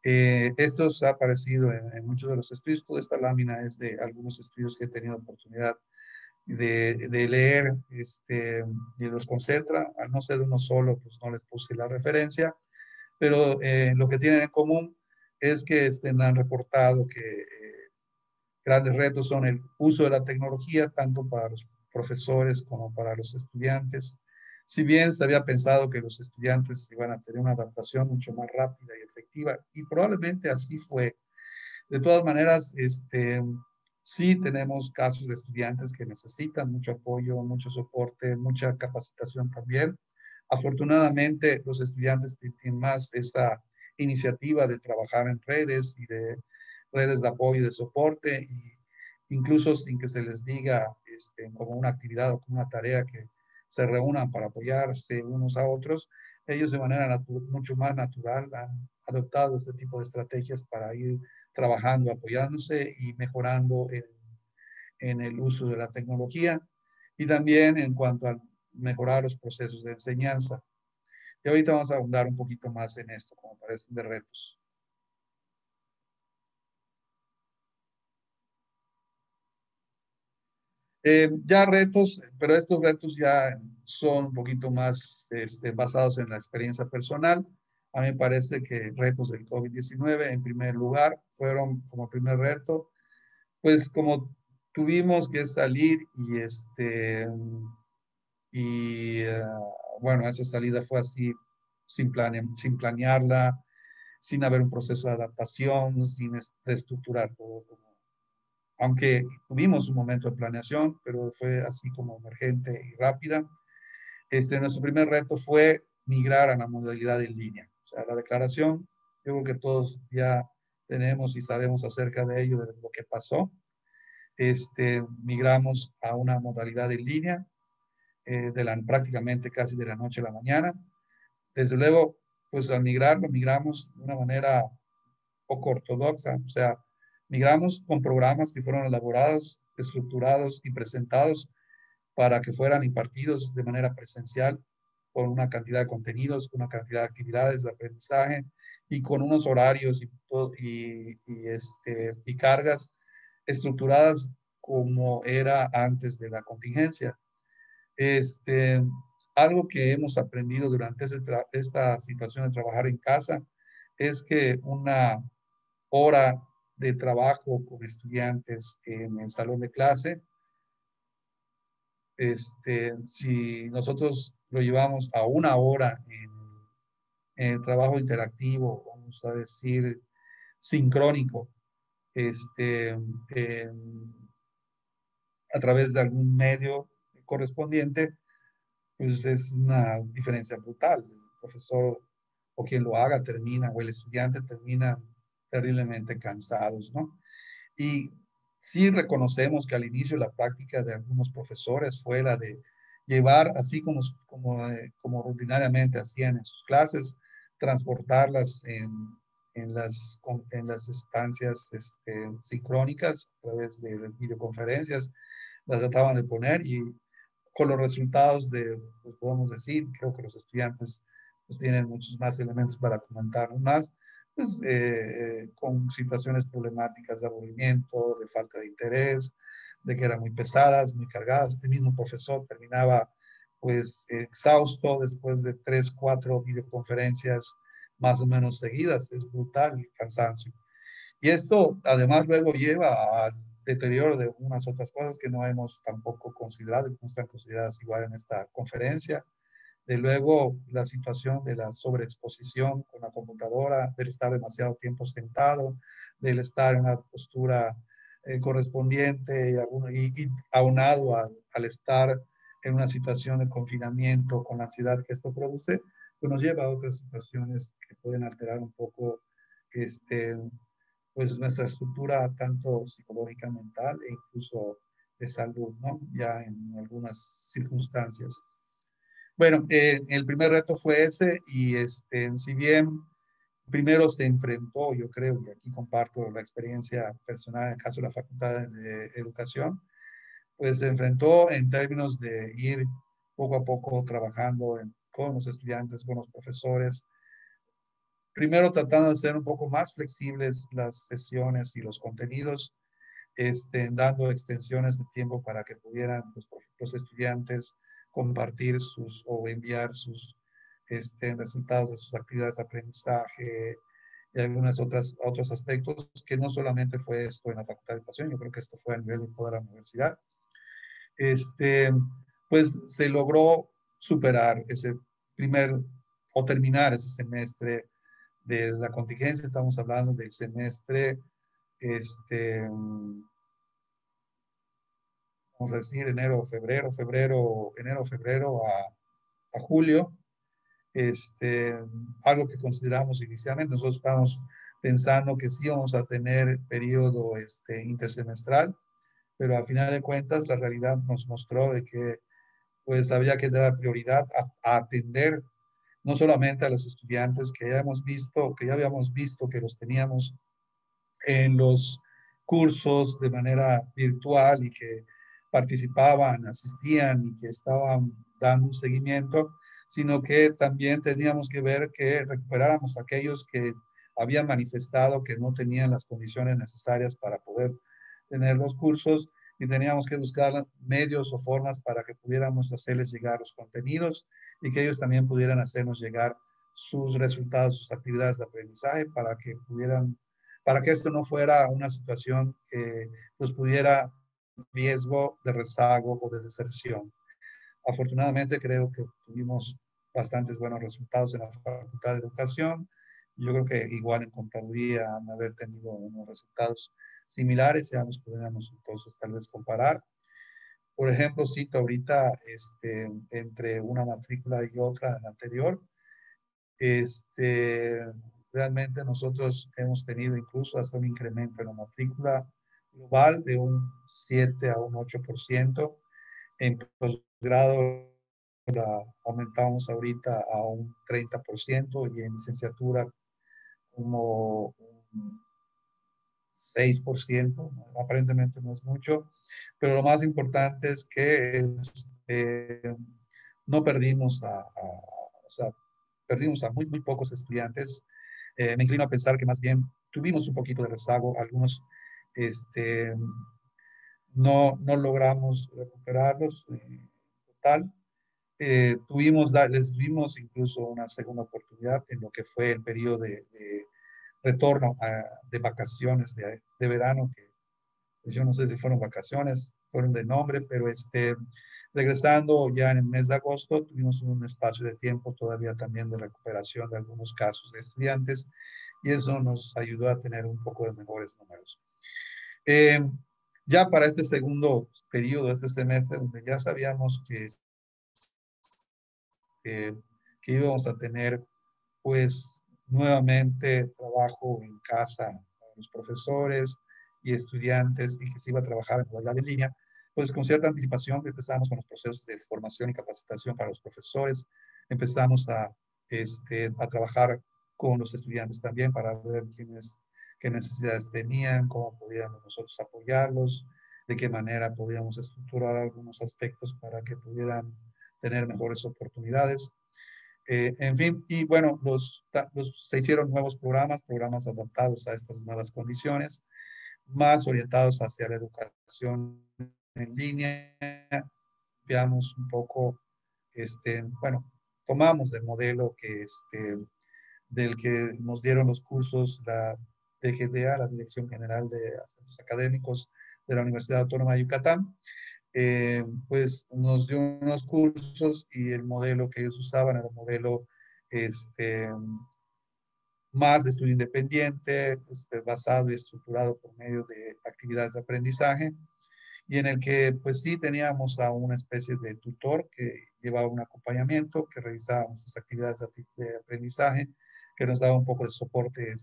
Estos ha aparecido en muchos de los estudios. Toda esta lámina es de algunos estudios que he tenido oportunidad de leer y los concentra. Al no ser uno solo, pues no les puse la referencia, pero lo que tienen en común es que han reportado que grandes retos son el uso de la tecnología, tanto para los profesores como para los estudiantes. Si bien se había pensado que los estudiantes iban a tener una adaptación mucho más rápida y efectiva, y probablemente así fue, de todas maneras, sí tenemos casos de estudiantes que necesitan mucho apoyo, mucho soporte, mucha capacitación también. Afortunadamente, los estudiantes tienen más esa iniciativa de trabajar en redes y de redes de apoyo y de soporte, y incluso sin que se les diga como una actividad o como una tarea que se reúnan para apoyarse unos a otros, ellos de manera mucho más natural han adoptado este tipo de estrategias para ir trabajando, apoyándose y mejorando en el uso de la tecnología y también en cuanto a mejorar los procesos de enseñanza. Y ahorita vamos a ahondar un poquito más en esto, como parecen de retos. Ya retos, pero estos retos ya son un poquito más basados en la experiencia personal. A mí me parece que retos del COVID-19, en primer lugar, fueron como primer reto, pues como tuvimos que salir y bueno, esa salida fue así, sin planearla, sin haber un proceso de adaptación, sin reestructurar todo. Aunque tuvimos un momento de planeación, pero fue así como emergente y rápida. Nuestro primer reto fue migrar a la modalidad en línea. O sea, la declaración, yo creo que todos ya tenemos y sabemos acerca de ello, de lo que pasó. Migramos a una modalidad en línea prácticamente casi de la noche a la mañana. Desde luego, pues al migrar, lo migramos de una manera poco ortodoxa, o sea, migramos con programas que fueron elaborados, estructurados y presentados para que fueran impartidos de manera presencial con una cantidad de contenidos, con una cantidad de actividades de aprendizaje y con unos horarios y cargas estructuradas como era antes de la contingencia. Este, Algo que hemos aprendido durante esta situación de trabajar en casa es que una hora de trabajo con estudiantes en el salón de clase, si nosotros lo llevamos a una hora en el trabajo interactivo, vamos a decir sincrónico, este, a través de algún medio correspondiente, pues es una diferencia brutal. El profesor o quien lo haga termina, o el estudiante termina terriblemente cansados, ¿no? Y sí reconocemos que al inicio la práctica de algunos profesores fue la de llevar, así como rutinariamente hacían en sus clases, transportarlas en las estancias sincrónicas a través de videoconferencias, las trataban de poner y con los resultados pues podemos decir, creo que los estudiantes pues tienen muchos más elementos para comentarnos más, pues con situaciones problemáticas de aburrimiento, de falta de interés, de que eran muy pesadas, muy cargadas. El mismo profesor terminaba pues exhausto después de 3, 4 videoconferencias más o menos seguidas. Es brutal el cansancio. Y esto además luego lleva a deterioro de unas otras cosas que no hemos tampoco considerado y no están consideradas igual en esta conferencia. De luego la situación de la sobreexposición con la computadora, del estar demasiado tiempo sentado, del estar en una postura correspondiente y aunado al estar en una situación de confinamiento con la ansiedad que esto produce, pues nos lleva a otras situaciones que pueden alterar un poco este, pues nuestra estructura tanto psicológica, mental e incluso de salud, ¿no? Ya en algunas circunstancias. Bueno, el primer reto fue ese y si bien primero se enfrentó, yo creo, y aquí comparto la experiencia personal en el caso de la Facultad de Educación, pues se enfrentó en términos de ir poco a poco trabajando con los estudiantes, con los profesores, primero tratando de ser un poco más flexibles las sesiones y los contenidos, dando extensiones de tiempo para que pudieran los estudiantes compartir o enviar sus resultados de sus actividades de aprendizaje y algunos otros aspectos, que no solamente fue esto en la Facultad de Educación, yo creo que esto fue a nivel de toda la universidad. Este, pues se logró superar ese primer o terminar ese semestre de la contingencia. Estamos hablando del semestre, vamos a decir, enero, febrero a julio, algo que consideramos inicialmente. Nosotros estábamos pensando que sí íbamos a tener periodo intersemestral, pero a final de cuentas la realidad nos mostró de que pues había que dar prioridad a atender no solamente a los estudiantes que ya habíamos visto que los teníamos en los cursos de manera virtual y que participaban, asistían y que estaban dando un seguimiento, sino que también teníamos que ver que recuperáramos a aquellos que habían manifestado que no tenían las condiciones necesarias para poder tener los cursos y teníamos que buscar medios o formas para que pudiéramos hacerles llegar los contenidos y que ellos también pudieran hacernos llegar sus resultados, sus actividades de aprendizaje para que esto no fuera una situación que nos pudiera riesgo de rezago o de deserción. Afortunadamente creo que tuvimos bastantes buenos resultados en la Facultad de Educación. Yo creo que igual en Contaduría han de haber tenido unos resultados similares, ya nos podríamos entonces tal vez comparar. Por ejemplo, cito ahorita entre una matrícula y otra, la anterior, este, realmente nosotros hemos tenido incluso hasta un incremento en la matrícula global de un 7 a un 8%. En posgrado la aumentamos ahorita a un 30% y en licenciatura como un 6%. Aparentemente no es mucho, pero lo más importante es que no perdimos o sea, perdimos a muy pocos estudiantes. Me inclino a pensar que más bien tuvimos un poquito de rezago, algunos este, no logramos recuperarlos total. Les dimos incluso una segunda oportunidad en lo que fue el periodo de retorno de vacaciones de verano, que pues yo no sé si fueron vacaciones, fueron de nombre, pero regresando ya en el mes de agosto, tuvimos un espacio de tiempo todavía también de recuperación de algunos casos de estudiantes y eso nos ayudó a tener un poco de mejores números. Eh, ya para este segundo periodo, este semestre, donde ya sabíamos que, que íbamos a tener pues nuevamente trabajo en casa para los profesores y estudiantes y que se iba a trabajar en modalidad en línea, pues con cierta anticipación empezamos con los procesos de formación y capacitación para los profesores, empezamos a trabajar con los estudiantes también para ver qué necesidades tenían, cómo podíamos nosotros apoyarlos, de qué manera podíamos estructurar algunos aspectos para que pudieran tener mejores oportunidades. En fin, y bueno, se hicieron nuevos programas adaptados a estas nuevas condiciones, más orientados hacia la educación en línea. Veamos un poco, bueno, tomamos del modelo del que nos dieron los cursos la DGDA, la Dirección General de Asuntos Académicos de la Universidad Autónoma de Yucatán, pues nos dio unos cursos y el modelo que ellos usaban era un modelo este, más de estudio independiente, basado y estructurado por medio de actividades de aprendizaje y en el que pues sí teníamos a una especie de tutor que llevaba un acompañamiento, que revisábamos las actividades de aprendizaje, que nos daba un poco de soporte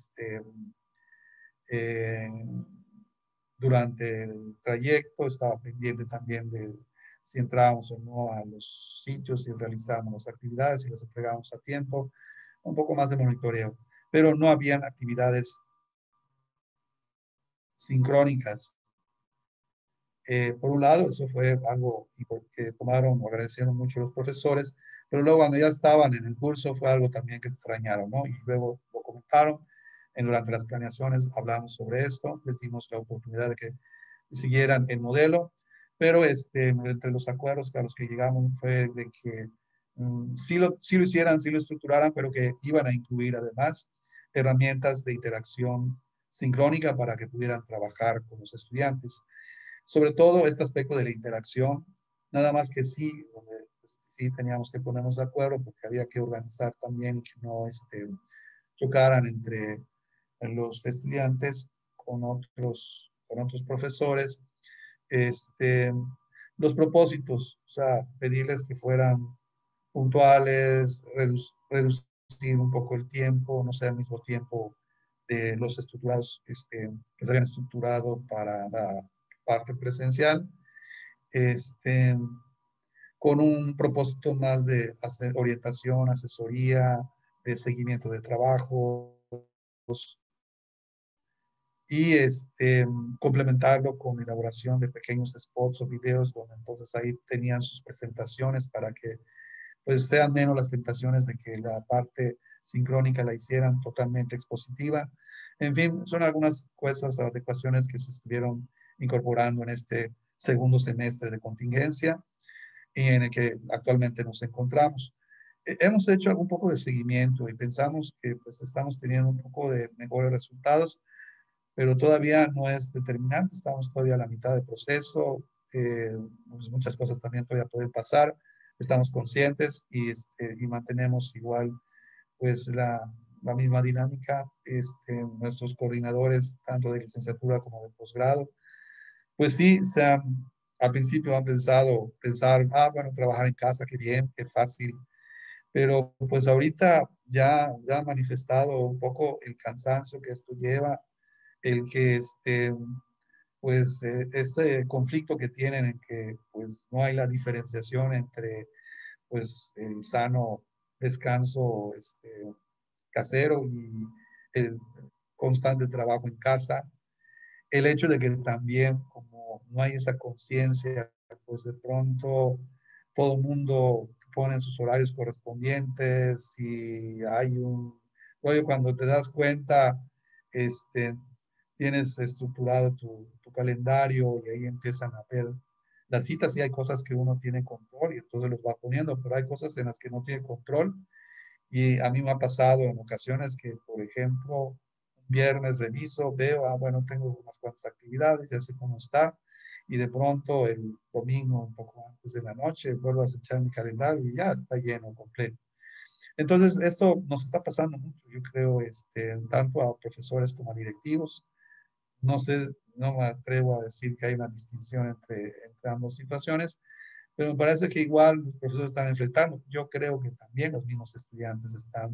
eh, durante el trayecto, estaba pendiente también de si entrábamos o no a los sitios, si realizábamos las actividades, si las entregábamos a tiempo, un poco más de monitoreo. Pero no habían actividades sincrónicas. Por un lado, eso fue algo que tomaron o agradecieron mucho los profesores, pero luego cuando ya estaban en el curso fue algo también que extrañaron, ¿no? Y luego lo comentaron, durante las planeaciones hablamos sobre esto, les dimos la oportunidad de que siguieran el modelo, pero entre los acuerdos a los que llegamos fue de que sí lo hicieran, sí lo estructuraran, pero que iban a incluir además herramientas de interacción sincrónica para que pudieran trabajar con los estudiantes. Sobre todo este aspecto de la interacción, nada más que sí, donde pues, sí teníamos que ponernos de acuerdo porque había que organizar también y que no chocaran entre los estudiantes con otros profesores. Este, los propósitos, o sea, pedirles que fueran puntuales, reducir un poco el tiempo, no sea al mismo tiempo de los estructurados que se habían estructurado para la parte presencial. Este, con un propósito más de hacer orientación, asesoría, de seguimiento de trabajos y complementarlo con elaboración de pequeños spots o videos donde entonces ahí tenían sus presentaciones para que pues sean menos las tentaciones de que la parte sincrónica la hicieran totalmente expositiva. En fin, son algunas cosas, adecuaciones que se estuvieron incorporando en este segundo semestre de contingencia y en el que actualmente nos encontramos. Hemos hecho un poco de seguimiento y pensamos que pues estamos teniendo un poco de mejores resultados, pero todavía no es determinante, estamos todavía a la mitad del proceso, pues muchas cosas también todavía pueden pasar, estamos conscientes y mantenemos igual pues la misma dinámica, nuestros coordinadores, tanto de licenciatura como de posgrado, pues sí, al principio han pensar, bueno, trabajar en casa, qué bien, qué fácil, pero pues ahorita ya han manifestado un poco el cansancio que esto lleva, el que este conflicto que tienen en que pues no hay la diferenciación entre pues el sano descanso casero y el constante trabajo en casa. El hecho de que también como no hay esa conciencia, pues de pronto todo el mundo pone sus horarios correspondientes y hay oye, cuando te das cuenta, este, tienes estructurado tu calendario y ahí empiezan a ver las citas y hay cosas que uno tiene control y entonces los va poniendo, pero hay cosas en las que no tiene control y a mí me ha pasado en ocasiones que, por ejemplo, un viernes reviso, veo, bueno, tengo unas cuantas actividades, ya sé cómo está, y de pronto el domingo, un poco antes de la noche, vuelvo a echar mi calendario y ya está lleno completo. Entonces, esto nos está pasando mucho, yo creo, tanto a profesores como a directivos. No sé, no me atrevo a decir que hay una distinción entre ambas situaciones, pero me parece que igual los profesores están enfrentando. Yo creo que también los mismos estudiantes están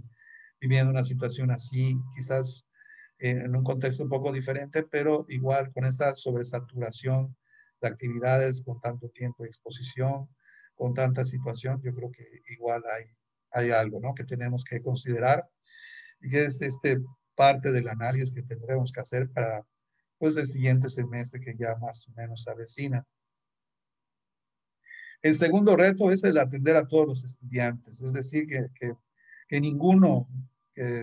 viviendo una situación así, quizás en un contexto un poco diferente, pero igual con esta sobresaturación de actividades, con tanto tiempo de exposición, con tanta situación, yo creo que igual hay algo, ¿no? Que tenemos que considerar y que es parte del análisis que tendremos que hacer para pues el siguiente semestre que ya más o menos se avecina. El segundo reto es el atender a todos los estudiantes, es decir, que ninguno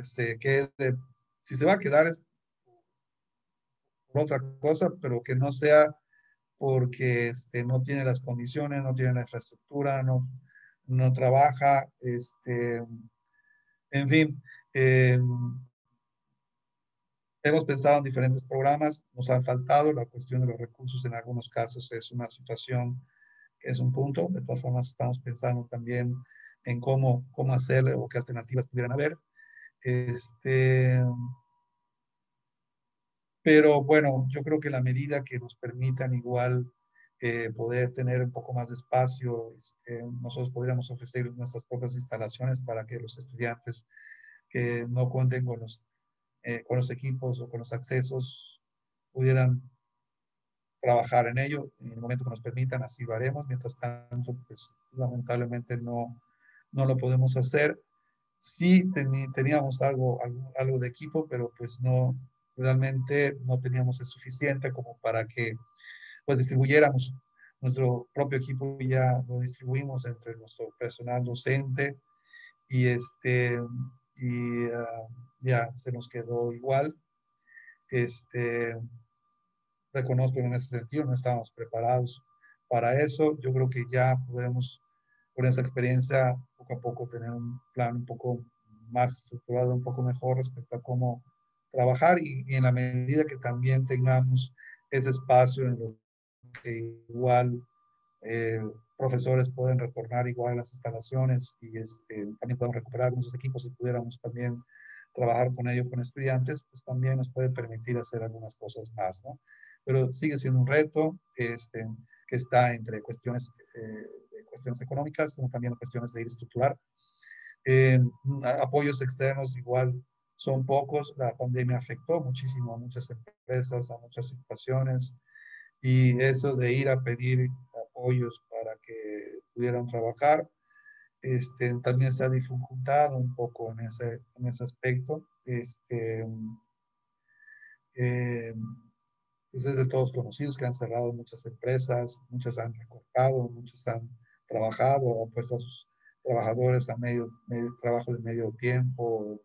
se quede, si se va a quedar es por otra cosa, pero que no sea porque no tiene las condiciones, no tiene la infraestructura, no trabaja, en fin, hemos pensado en diferentes programas, nos han faltado, la cuestión de los recursos en algunos casos es una situación que es un punto, de todas formas estamos pensando también en cómo hacerle o qué alternativas pudieran haber. Este, pero bueno, yo creo que la medida que nos permitan igual poder tener un poco más de espacio, nosotros podríamos ofrecer nuestras propias instalaciones para que los estudiantes que no cuenten con los equipos o con los accesos pudieran trabajar en ello. En el momento que nos permitan, así lo haremos. Mientras tanto, pues lamentablemente no lo podemos hacer. Sí teníamos algo de equipo, pero pues no, realmente no teníamos el suficiente como para que pues distribuyéramos nuestro propio equipo y ya lo distribuimos entre nuestro personal docente y ya se nos quedó igual. Este, reconozco que en ese sentido no estábamos preparados para eso. Yo creo que ya podemos, con esa experiencia, poco a poco tener un plan un poco más estructurado, un poco mejor respecto a cómo trabajar y en la medida que también tengamos ese espacio en lo que igual eh, profesores pueden retornar igual a las instalaciones y también podemos recuperar nuestros equipos si pudiéramos también trabajar con ellos, con estudiantes, pues también nos puede permitir hacer algunas cosas más, ¿no? Pero sigue siendo un reto que está entre cuestiones económicas como también cuestiones de ir a estructurar. Eh, Apoyos externos igual son pocos, la pandemia afectó muchísimo a muchas empresas, a muchas situaciones, y eso de ir a pedir apoyos para que pudieran trabajar. También se ha dificultado un poco en ese aspecto. Eh, pues es de todos conocidos que han cerrado muchas empresas, muchas han recortado, muchas han trabajado o puesto a sus trabajadores a trabajo de medio tiempo,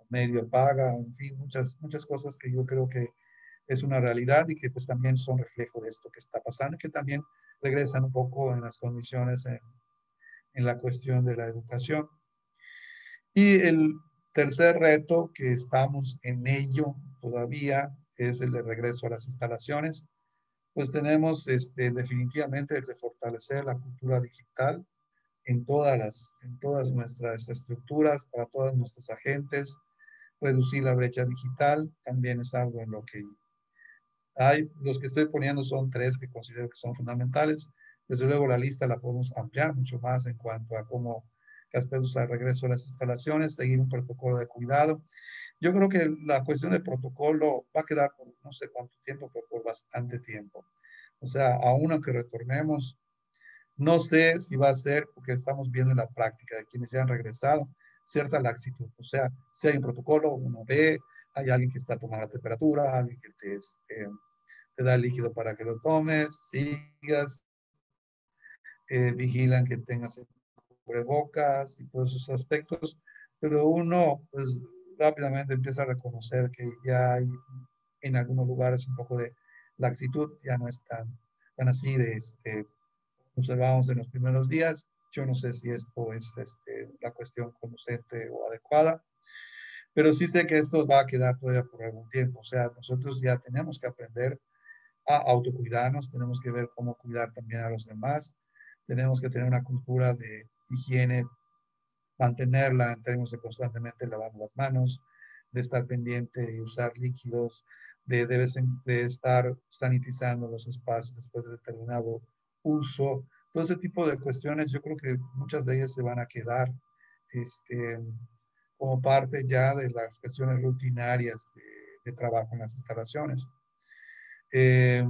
medio paga, en fin, muchas cosas que yo creo que es una realidad y que pues también son reflejo de esto que está pasando y que también regresan un poco en las condiciones en la cuestión de la educación. Y el tercer reto que estamos en ello todavía es el de regreso a las instalaciones. Pues tenemos definitivamente el de fortalecer la cultura digital en todas nuestras estructuras, para todas nuestras agentes, reducir la brecha digital, también es algo en lo que hay. Los que estoy poniendo son tres que considero que son fundamentales. Desde luego la lista la podemos ampliar mucho más en cuanto a cómo aspectos al regreso a las instalaciones, seguir un protocolo de cuidado. Yo creo que la cuestión del protocolo va a quedar por no sé cuánto tiempo, pero por bastante tiempo. O sea, aún aunque retornemos, no sé si va a ser, porque estamos viendo en la práctica de quienes se han regresado, cierta laxitud. O sea, si hay un protocolo, uno ve, hay alguien que está tomando la temperatura, alguien que te da el líquido para que lo tomes, sigas, vigilan que tengas el cubrebocas y todos esos aspectos, pero uno pues rápidamente empieza a reconocer que ya hay en algunos lugares un poco de laxitud, ya no es tan así de observamos en los primeros días. Yo no sé si esto es la cuestión conducente o adecuada, pero sí sé que esto va a quedar todavía por algún tiempo. O sea, nosotros ya tenemos que aprender a autocuidarnos, tenemos que ver cómo cuidar también a los demás, tenemos que tener una cultura de higiene, mantenerla en términos de constantemente lavar las manos, de estar pendiente y usar líquidos, de estar sanitizando los espacios después de determinado uso. Todo ese tipo de cuestiones, yo creo que muchas de ellas se van a quedar este, como parte ya de las cuestiones rutinarias de trabajo en las instalaciones. Eh,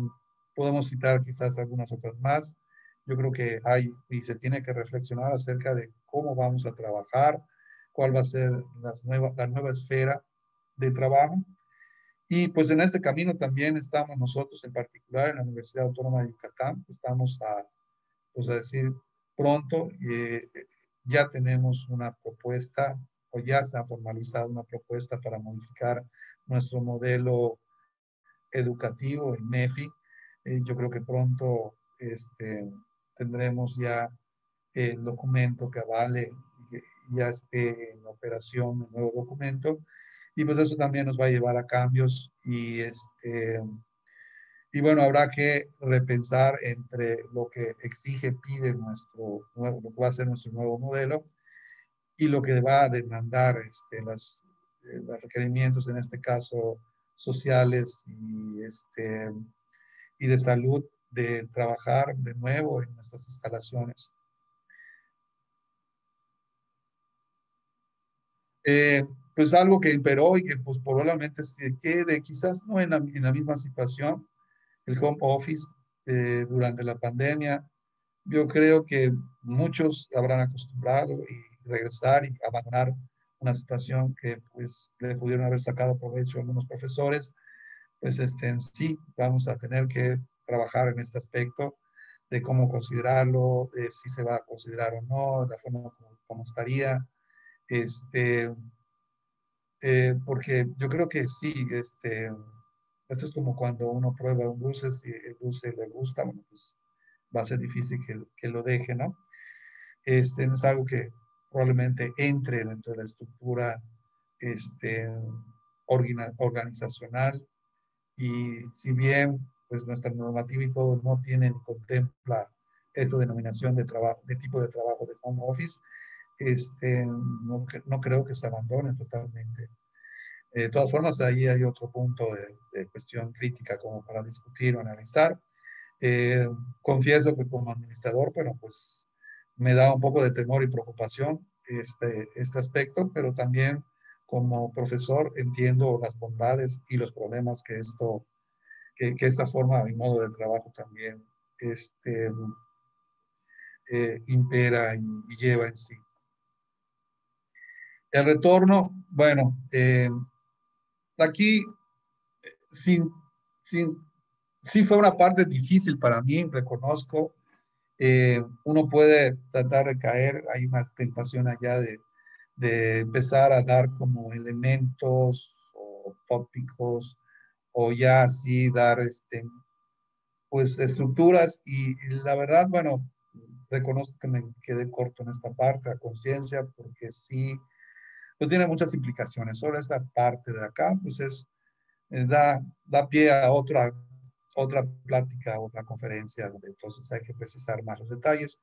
Podemos citar quizás algunas otras más. Yo creo que hay y se tiene que reflexionar acerca de cómo vamos a trabajar, cuál va a ser la nueva esfera de trabajo. Y pues en este camino también estamos nosotros, en particular en la Universidad Autónoma de Yucatán, estamos pues a decir pronto, ya tenemos una propuesta o ya se ha formalizado una propuesta para modificar nuestro modelo educativo, el MEFI. Yo creo que pronto tendremos ya el documento que avale, ya esté en operación el nuevo documento. Y pues eso también nos va a llevar a cambios y bueno, habrá que repensar entre lo que exige, pide lo que va a ser nuestro nuevo modelo y lo que va a demandar los requerimientos, en este caso sociales y de salud, de trabajar de nuevo en nuestras instalaciones. Eh, pues algo que imperó y que pues probablemente se quede, quizás no en la misma situación, el home office durante la pandemia. Yo creo que muchos habrán acostumbrado y regresar y abandonar una situación que pues le pudieron haber sacado provecho a algunos profesores. Pues sí, vamos a tener que trabajar en este aspecto de cómo considerarlo, de si se va a considerar o no, la forma como estaría, este, porque yo creo que sí, esto es como cuando uno prueba un dulce, si el dulce le gusta, bueno, pues va a ser difícil que lo deje, ¿no? No es algo que probablemente entre dentro de la estructura este, organizacional y si bien pues nuestra normativa y todo no tiene ni contempla esta denominación de trabajo, de tipo de trabajo de home office, no creo que se abandone totalmente. De todas formas, ahí hay otro punto de cuestión crítica como para discutir o analizar. Eh, Confieso que como administrador, bueno, pues me da un poco de temor y preocupación este aspecto, pero también como profesor entiendo las bondades y los problemas que esta forma y modo de trabajo también este, impera y lleva en sí. El retorno, bueno, aquí sin, sin, sí fue una parte difícil para mí, reconozco. Uno puede tratar de caer, hay una tentación allá de empezar a dar como elementos o tópicos o ya así dar pues estructuras y la verdad, bueno, reconozco que me quedé corto en esta parte, a conciencia, porque sí, pues tiene muchas implicaciones. Solo esta parte de acá, pues da pie a otra plática, otra conferencia, donde entonces hay que precisar más los detalles.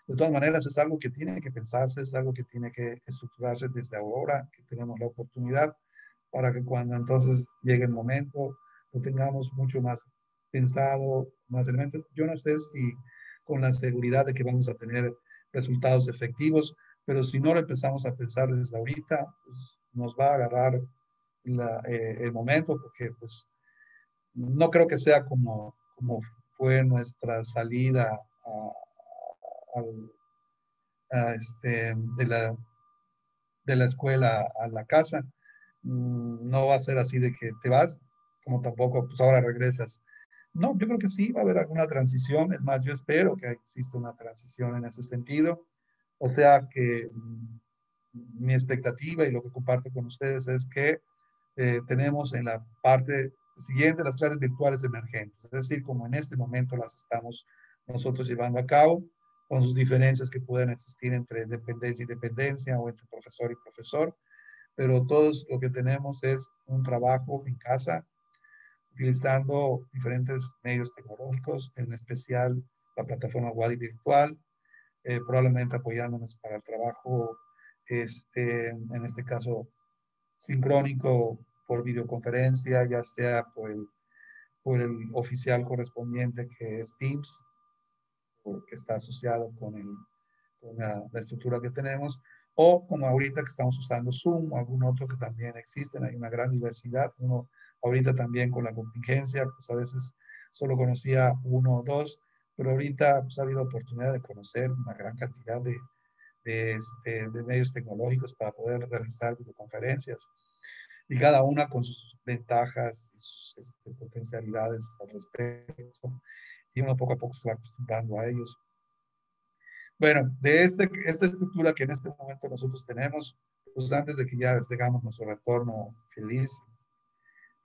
De todas maneras, es algo que tiene que pensarse, es algo que tiene que estructurarse desde ahora, que tenemos la oportunidad, para que cuando entonces llegue el momento, lo tengamos mucho más pensado, más elementos. Yo no sé si con la seguridad de que vamos a tener resultados efectivos, pero si no lo empezamos a pensar desde ahorita, pues nos va a agarrar el momento, porque pues no creo que sea como fue nuestra salida al, de la escuela a la casa. No va a ser así de que te vas, como tampoco pues ahora regresas. No, yo creo que sí va a haber alguna transición. Es más, yo espero que exista una transición en ese sentido. O sea que mi expectativa y lo que comparto con ustedes es que tenemos en la parte siguiente las clases virtuales emergentes, es decir, como en este momento las estamos nosotros llevando a cabo, con sus diferencias que pueden existir entre dependencia y dependencia o entre profesor y profesor, pero todos lo que tenemos es un trabajo en casa, utilizando diferentes medios tecnológicos, en especial la plataforma Wadi Virtual, probablemente apoyándonos para el trabajo, en este caso, sincrónico por videoconferencia, ya sea por el oficial correspondiente que es Teams, que está asociado con la estructura que tenemos, o como ahorita que estamos usando Zoom o algún otro que también existen, hay una gran diversidad. Uno ahorita también con la contingencia, pues a veces solo conocía uno o dos, pero ahorita pues, ha habido oportunidad de conocer una gran cantidad de medios tecnológicos para poder realizar videoconferencias y cada una con sus ventajas y sus potencialidades al respecto, y uno poco a poco se va acostumbrando a ellos. Bueno, de esta estructura que en este momento nosotros tenemos, pues antes de que ya tengamos nuestro retorno feliz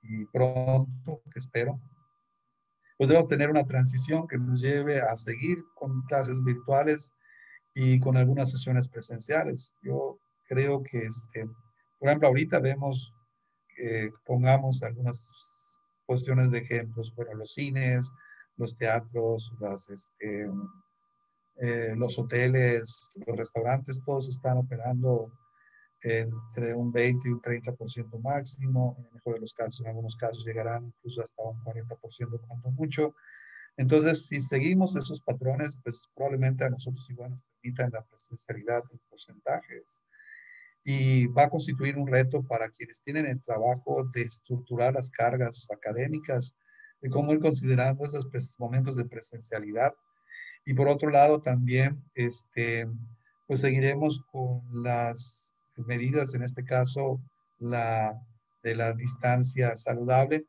y pronto, que espero, pues debemos tener una transición que nos lleve a seguir con clases virtuales y con algunas sesiones presenciales. Yo creo que, por ejemplo, ahorita vemos, pongamos algunas cuestiones de ejemplos, bueno, los cines, los teatros, los hoteles, los restaurantes, todos están operando entre un 20 y un 30% máximo. En el mejor de los casos, en algunos casos llegarán incluso hasta un 40% cuanto mucho. Entonces, si seguimos esos patrones, pues probablemente a nosotros igual nos permitan la presencialidad en porcentajes. Y va a constituir un reto para quienes tienen el trabajo de estructurar las cargas académicas, de cómo ir considerando esos momentos de presencialidad. Y por otro lado, también, pues seguiremos con las medidas, en este caso, de la distancia saludable.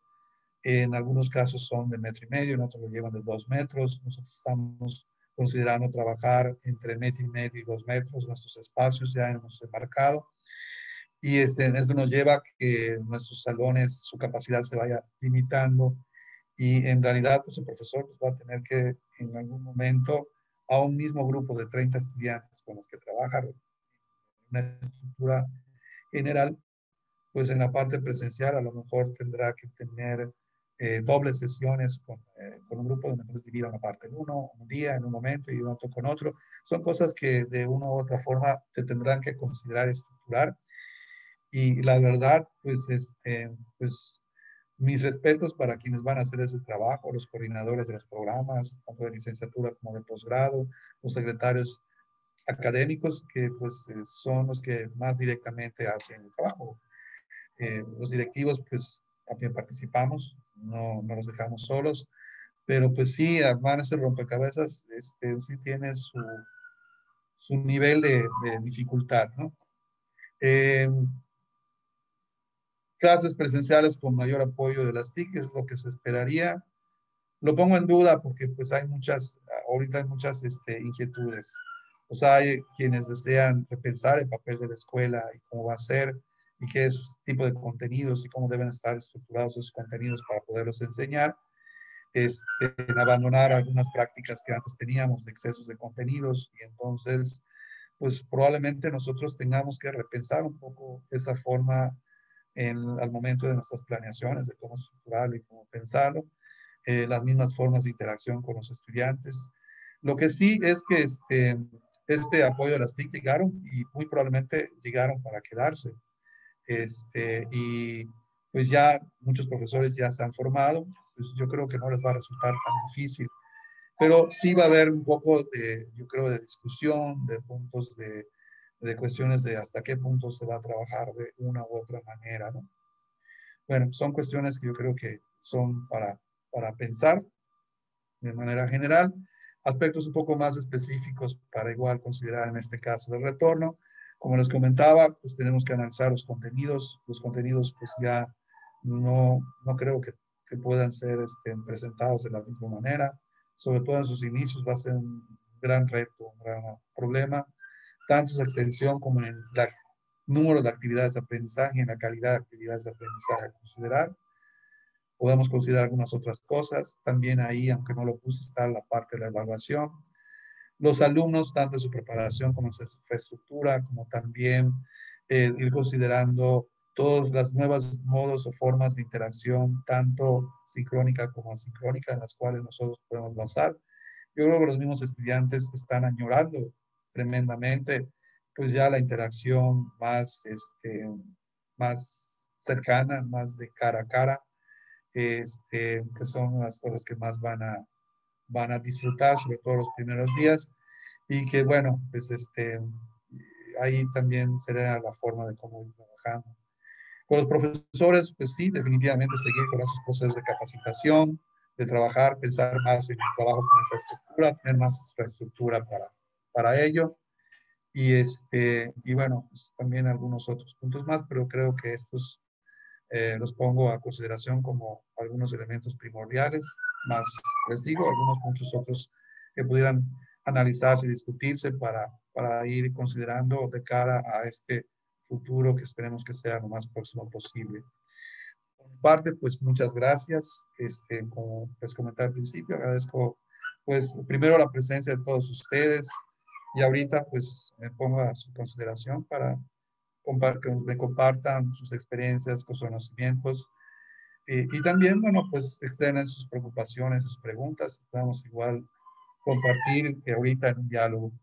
En algunos casos son de 1,5 metros, en otros lo llevan de 2 metros. Nosotros estamos considerando trabajar entre 1,5 metros y 2 metros, nuestros espacios ya hemos marcado. Y esto nos lleva a que nuestros salones, su capacidad se vaya limitando y en realidad pues el profesor pues, va a tener que en algún momento a un mismo grupo de 30 estudiantes con los que trabaja, una estructura general, pues en la parte presencial a lo mejor tendrá que tener dobles sesiones con un grupo donde nos divida una parte en uno, un día, en un momento y otro con otro. Son cosas que de una u otra forma se tendrán que considerar estructurar. Y la verdad, pues mis respetos para quienes van a hacer ese trabajo, los coordinadores de los programas, tanto de licenciatura como de posgrado, los secretarios académicos, que pues son los que más directamente hacen el trabajo. Los directivos, pues también participamos, no los dejamos solos, pero pues sí, armar ese rompecabezas, sí tiene su nivel de dificultad, ¿no? Eh, Clases presenciales con mayor apoyo de las TIC es lo que se esperaría. Lo pongo en duda porque pues hay muchas, ahorita hay muchas inquietudes. O sea, hay quienes desean repensar el papel de la escuela y cómo va a ser y qué es tipo de contenidos y cómo deben estar estructurados esos contenidos para poderlos enseñar. En abandonar algunas prácticas que antes teníamos de excesos de contenidos y entonces pues probablemente nosotros tengamos que repensar un poco esa forma al momento de nuestras planeaciones, de cómo estructurarlo y cómo pensarlo, las mismas formas de interacción con los estudiantes. Lo que sí es que este apoyo de las TIC llegaron y muy probablemente llegaron para quedarse. Y pues ya muchos profesores ya se han formado, pues yo creo que no les va a resultar tan difícil, pero sí va a haber un poco de, yo creo, de discusión, de puntos de cuestiones de hasta qué punto se va a trabajar de una u otra manera, ¿no? Bueno, son cuestiones que yo creo que son para pensar de manera general. Aspectos un poco más específicos para igual considerar en este caso del retorno. Como les comentaba, pues tenemos que analizar los contenidos. Los contenidos pues ya no creo que puedan ser presentados de la misma manera. Sobre todo en sus inicios va a ser un gran reto, un gran problema, tanto en su extensión como en el número de actividades de aprendizaje, en la calidad de actividades de aprendizaje a considerar. Podemos considerar algunas otras cosas. También ahí, aunque no lo puse, está la parte de la evaluación. Los alumnos, tanto en su preparación como en su infraestructura, como también ir considerando todas las nuevas modos o formas de interacción, tanto sincrónica como asincrónica, en las cuales nosotros podemos basar. Yo creo que los mismos estudiantes están añorando tremendamente, pues ya la interacción más cercana, más de cara a cara, que son las cosas que más van a disfrutar, sobre todo los primeros días, y que bueno, pues ahí también será la forma de cómo ir trabajando. Con los profesores, pues sí, definitivamente seguir con esos procesos de capacitación, de trabajar, pensar más en el trabajo con infraestructura, tener más infraestructura para ello. Y bueno, pues también algunos otros puntos más, pero creo que estos los pongo a consideración como algunos elementos primordiales, más les digo, algunos puntos otros que pudieran analizarse y discutirse para ir considerando de cara a este futuro que esperemos que sea lo más próximo posible. Por mi parte, pues muchas gracias. Como les comenté al principio, agradezco pues primero la presencia de todos ustedes y ahorita pues me pongo a su consideración para que me compartan sus experiencias, sus conocimientos y también, bueno, pues externen sus preocupaciones, sus preguntas. Vamos igual compartir ahorita en un diálogo.